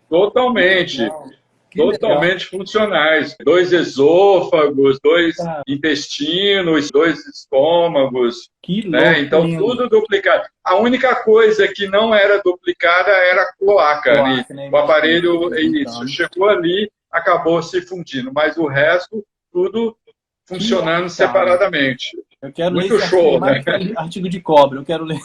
totalmente. Totalmente funcionais. 2 esôfagos, 2 intestinos, 2 estômagos. Né? Então, tudo duplicado. A única coisa que não era duplicada era a cloaca. Né? O aparelho, chegou ali, acabou se fundindo. Mas o resto, tudo funcionando separadamente. Eu quero muito show, né? Artigo de cobra, eu quero ler.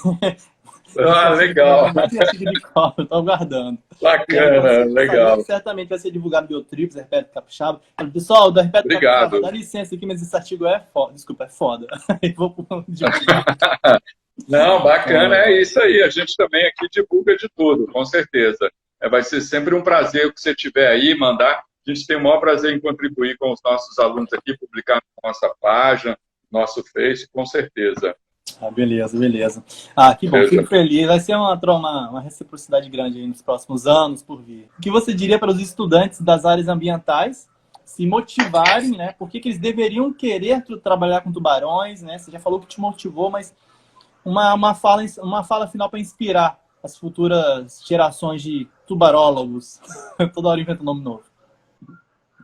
Legal. Artigo de cobra, estou aguardando. Bacana, legal. Certamente vai ser divulgado no Biotrips, Herpeto Capixaba. Pessoal, do Herpeto Capixaba, dá licença aqui, mas esse artigo é foda. Desculpa, é foda. Vou divulgar. Não, bacana, é isso aí. A gente também aqui divulga de tudo, com certeza. Vai ser sempre um prazer que você tiver aí, mandar. A gente tem o maior prazer em contribuir com os nossos alunos aqui, publicar na nossa página, nosso Face, com certeza. Ah, beleza, beleza. Ah, que bom, fico Beleza. feliz. Vai ser uma reciprocidade grande aí nos próximos anos por vir. O que você diria para os estudantes das áreas ambientais se motivarem, né? Por que que eles deveriam querer trabalhar com tubarões, né? Você já falou que te motivou, mas uma fala final para inspirar as futuras gerações de tubarólogos. Toda hora inventa um nome novo.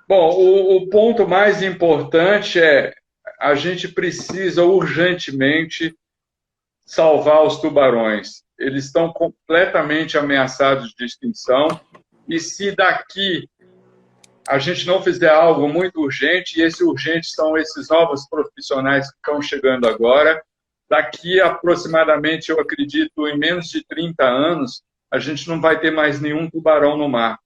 Bom, o ponto mais importante é a gente precisa urgentemente salvar os tubarões. Eles estão completamente ameaçados de extinção e se daqui a gente não fizer algo muito urgente, e esse urgente são esses novos profissionais que estão chegando agora, daqui aproximadamente, eu acredito, em menos de 30 anos, a gente não vai ter mais nenhum tubarão no mar.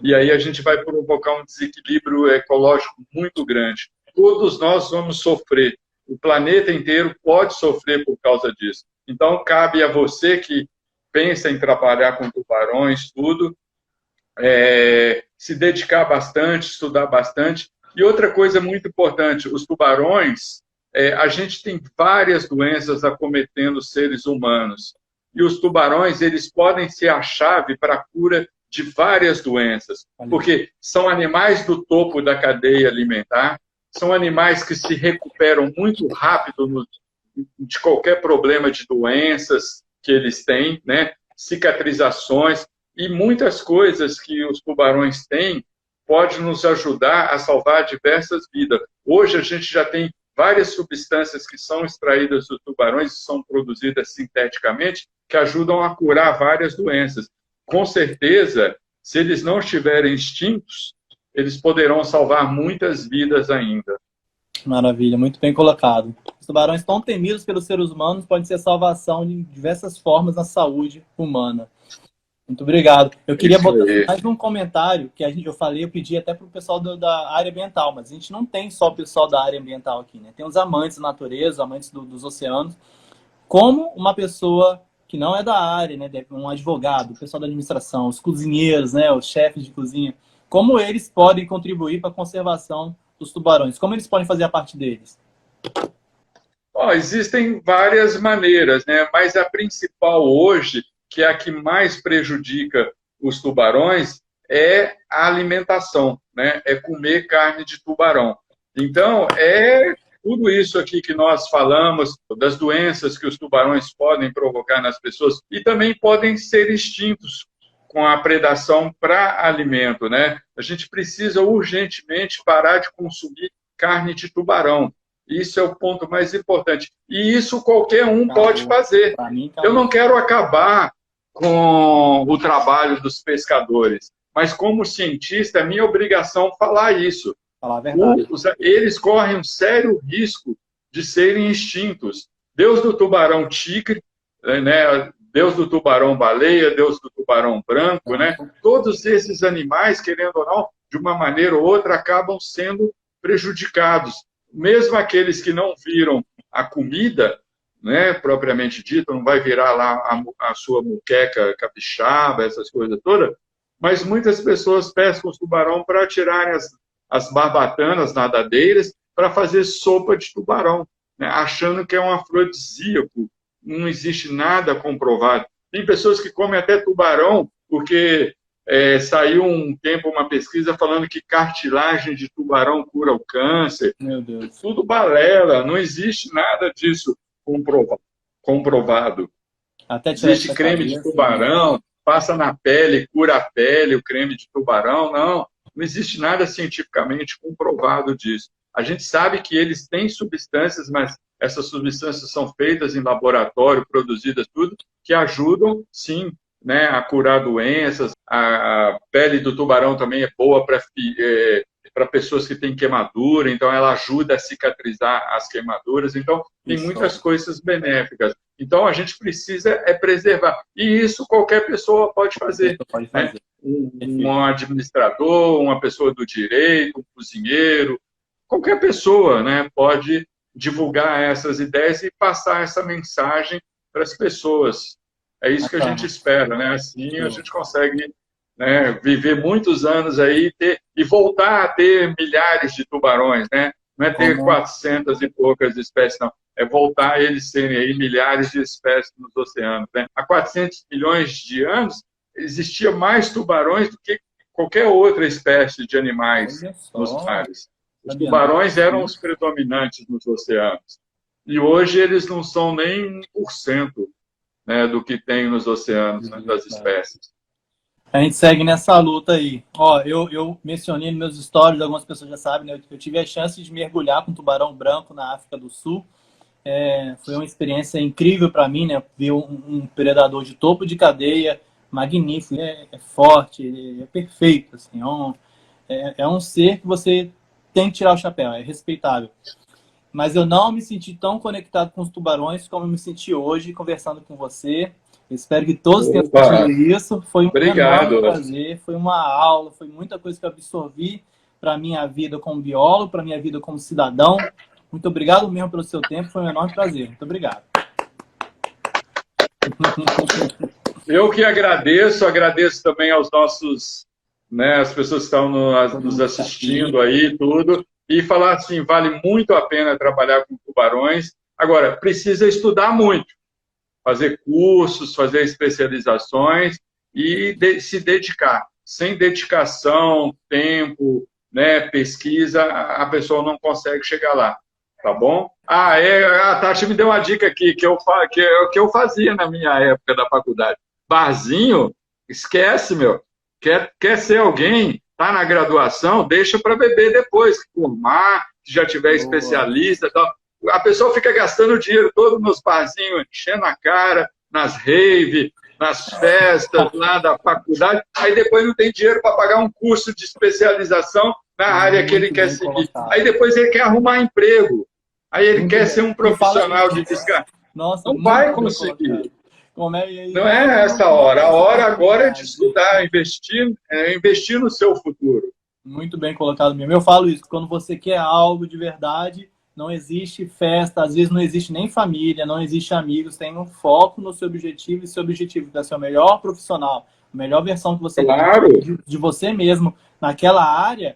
E aí a gente vai provocar um desequilíbrio ecológico muito grande. Todos nós vamos sofrer. O planeta inteiro pode sofrer por causa disso. Então, cabe a você que pensa em trabalhar com tubarões, tudo, se dedicar bastante, estudar bastante. E outra coisa muito importante, os tubarões, a gente tem várias doenças acometendo os seres humanos. E os tubarões, eles podem ser a chave para a cura de várias doenças, porque são animais do topo da cadeia alimentar, são animais que se recuperam muito rápido de qualquer problema de doenças que eles têm, né? Cicatrizações, e muitas coisas que os tubarões têm pode nos ajudar a salvar diversas vidas. Hoje a gente já tem várias substâncias que são extraídas dos tubarões e são produzidas sinteticamente que ajudam a curar várias doenças. Com certeza, se eles não estiverem extintos, eles poderão salvar muitas vidas ainda. Maravilha, muito bem colocado. Os tubarões tão temidos pelos seres humanos podem ser salvação de diversas formas na saúde humana. Muito obrigado. Eu queria botar mais um comentário que eu falei, eu pedi até para o pessoal da área ambiental, mas a gente não tem só o pessoal da área ambiental aqui, né? Tem os amantes da natureza, amantes dos oceanos. Como uma pessoa que não é da área, né? Um advogado, o pessoal da administração, os cozinheiros, né? Os chefes de cozinha, como eles podem contribuir para a conservação dos tubarões? Como eles podem fazer a parte deles? Bom, existem várias maneiras, né? Mas a principal hoje, que é a que mais prejudica os tubarões, é a alimentação, né? É comer carne de tubarão. Então, tudo isso aqui que nós falamos, das doenças que os tubarões podem provocar nas pessoas, e também podem ser extintos com a predação para alimento, né? A gente precisa urgentemente parar de consumir carne de tubarão. Isso é o ponto mais importante. E isso qualquer um pode fazer. Eu não quero acabar com o trabalho dos pescadores, mas como cientista, é minha obrigação falar isso. Falar a verdade. Eles correm um sério risco de serem extintos. Deus do tubarão tigre, né? Deus do tubarão baleia, Deus do tubarão branco, né? Todos esses animais, querendo ou não, de uma maneira ou outra, acabam sendo prejudicados. Mesmo aqueles que não viram a comida, né, propriamente dita, não vai virar lá a sua muqueca capixaba, essas coisas todas, mas muitas pessoas pescam os tubarão para tirarem as barbatanas nadadeiras para fazer sopa de tubarão, né, achando que é um afrodisíaco. Não existe nada comprovado. Tem pessoas que comem até tubarão porque saiu um tempo uma pesquisa falando que cartilagem de tubarão cura o câncer. Meu Deus. Tudo balela, não existe nada disso comprovado. Até existe creme de tubarão, passa na pele, cura a pele, o creme de tubarão, não existe nada cientificamente comprovado disso. A gente sabe que eles têm substâncias, mas essas substâncias são feitas em laboratório, produzidas tudo, que ajudam, sim, né, a curar doenças. A pele do tubarão também é boa para pessoas que têm queimadura, então ela ajuda a cicatrizar as queimaduras. Então, tem muitas coisas benéficas. Então, a gente precisa preservar. E isso qualquer pessoa pode fazer. Né? Um administrador, uma pessoa do direito, um cozinheiro, qualquer pessoa, né, pode divulgar essas ideias e passar essa mensagem para as pessoas. É isso que a gente espera, né? Assim a gente consegue, né, viver muitos anos aí e voltar a ter milhares de tubarões, né? Não é ter 400 e poucas espécies, não. É voltar a eles serem aí milhares de espécies nos oceanos, né? Há 400 milhões de anos, existia mais tubarões do que qualquer outra espécie de animais nos mares. Os tubarões eram os predominantes nos oceanos. E hoje eles não são nem 1%, né, do que tem nos oceanos, né, das espécies. A gente segue nessa luta aí. Ó, eu mencionei nos meus stories, algumas pessoas já sabem, né? Eu tive a chance de mergulhar com tubarão branco na África do Sul. Foi uma experiência incrível para mim, né? Ver um predador de topo de cadeia, magnífico, é forte, ele é perfeito, assim, é um ser que você tem que tirar o chapéu, é respeitável. Mas eu não me senti tão conectado com os tubarões como eu me senti hoje conversando com você. Eu espero que todos tenham sentido isso. Foi um enorme prazer, foi uma aula, foi muita coisa que eu absorvi para a minha vida como biólogo, para a minha vida como cidadão. Muito obrigado mesmo pelo seu tempo, foi um enorme prazer. Muito obrigado. Eu que agradeço também aos nossos, né, as pessoas que estão nos assistindo aí, tudo, e falar assim, vale muito a pena trabalhar com tubarões. Agora, precisa estudar muito, fazer cursos, fazer especializações e se dedicar. Sem dedicação, tempo, né, pesquisa, a pessoa não consegue chegar lá, tá bom? A Tati me deu uma dica aqui, que eu fazia na minha época da faculdade. Barzinho, esquece, meu. Quer ser alguém, tá na graduação, deixa para beber depois, que formar, que já tiver especialista e tal. A pessoa fica gastando dinheiro todo nos barzinhos, enchendo a cara, nas rave, nas festas lá da faculdade, aí depois não tem dinheiro para pagar um curso de especialização na área que ele quer seguir. Aí depois ele quer arrumar emprego. Aí ele quer ser um profissional de descarga. Não vai conseguir. Não é essa hora. A hora agora é de estudar, investir no seu futuro. Muito bem colocado mesmo. Eu falo isso, quando você quer algo de verdade, não existe festa, às vezes não existe nem família, não existe amigos, tem um foco no seu objetivo, e seu objetivo é ser o melhor profissional, a melhor versão que você tem de você mesmo naquela área,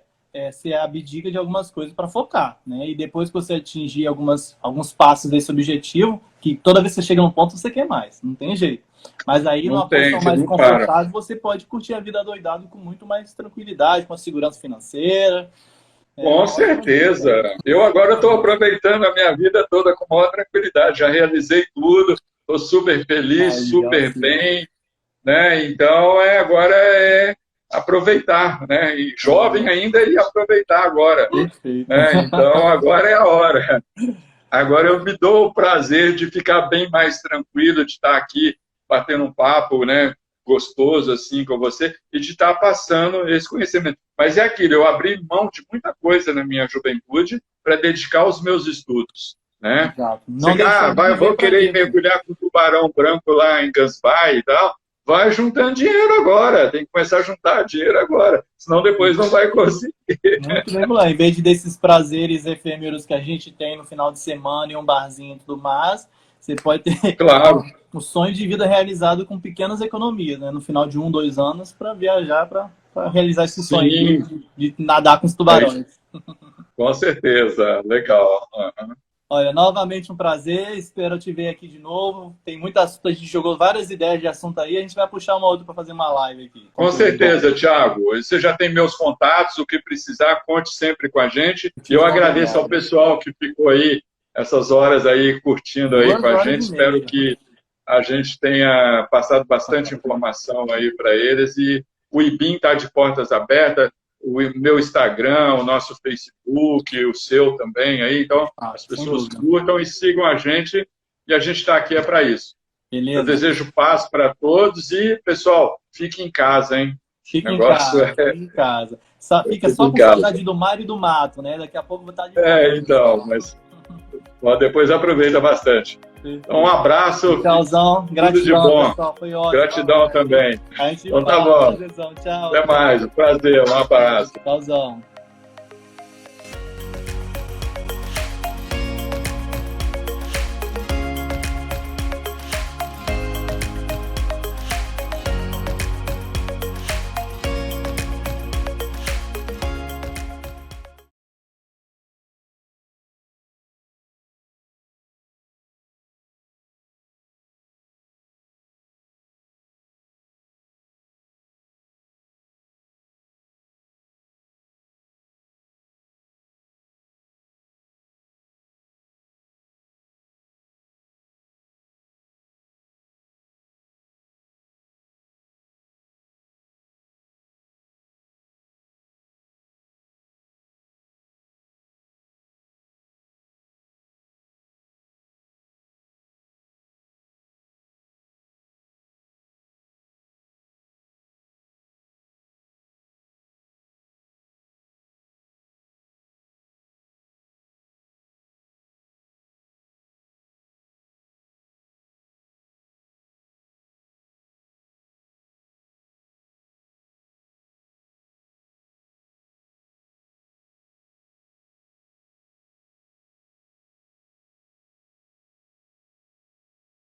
você abdica de algumas coisas para focar, né? E depois que você atingir alguns passos desse objetivo, que toda vez que você chega num ponto, você quer mais, não tem jeito. Mas aí, numa posição mais confortável, você pode curtir a vida doidado com muito mais tranquilidade, com a segurança financeira. Com certeza. Eu agora estou aproveitando a minha vida toda com maior tranquilidade. Já realizei tudo, estou super feliz, super bem, né? Então, agora é aproveitar, né? E jovem ainda e aproveitar agora. Né? Então, agora é a hora. Agora eu me dou o prazer de ficar bem mais tranquilo, de estar aqui batendo um papo, né? Gostoso assim com você e de estar passando esse conhecimento. Mas é aquilo, eu abri mão de muita coisa na minha juventude para dedicar aos meus estudos, né? Vou querer mergulhar com tubarão branco lá em Gansbai e tal. Vai juntando dinheiro agora, tem que começar a juntar dinheiro agora, senão depois não vai conseguir. Muito bem, lá. Em vez desses prazeres efêmeros que a gente tem no final de semana em um barzinho e tudo mais, você pode ter um sonho de vida realizado com pequenas economias, né? No final de 1, 2 anos, para viajar, para realizar esse sonho de nadar com os tubarões. Com certeza, legal. Olha, novamente um prazer, espero te ver aqui de novo. Tem muita assunto, a gente jogou várias ideias de assunto aí, a gente vai puxar uma outra para fazer uma live aqui. Com certeza, Thiago. Você já tem meus contatos, o que precisar, conte sempre com a gente. E eu agradeço ao pessoal que ficou aí essas horas aí curtindo aí com a gente. Espero que a gente tenha passado bastante informação aí para eles. E o IBIM está de portas abertas. O meu Instagram, o nosso Facebook, o seu também aí. Então, as pessoas curtam e sigam a gente. E a gente está aqui para isso. Beleza. Eu desejo paz para todos. E, pessoal, fique em casa, hein? Fique em casa. Fica só com saudade do mar e do mato, né? Daqui a pouco vou estar de volta. Então, mas depois aproveita bastante. Então, um abraço. Tchauzão. Gratidão, tudo de bom. Pessoal, foi ótimo. Gratidão também. A gente então tá bom. Tchau. Até mais. Um prazer. Um abraço. Tchauzão.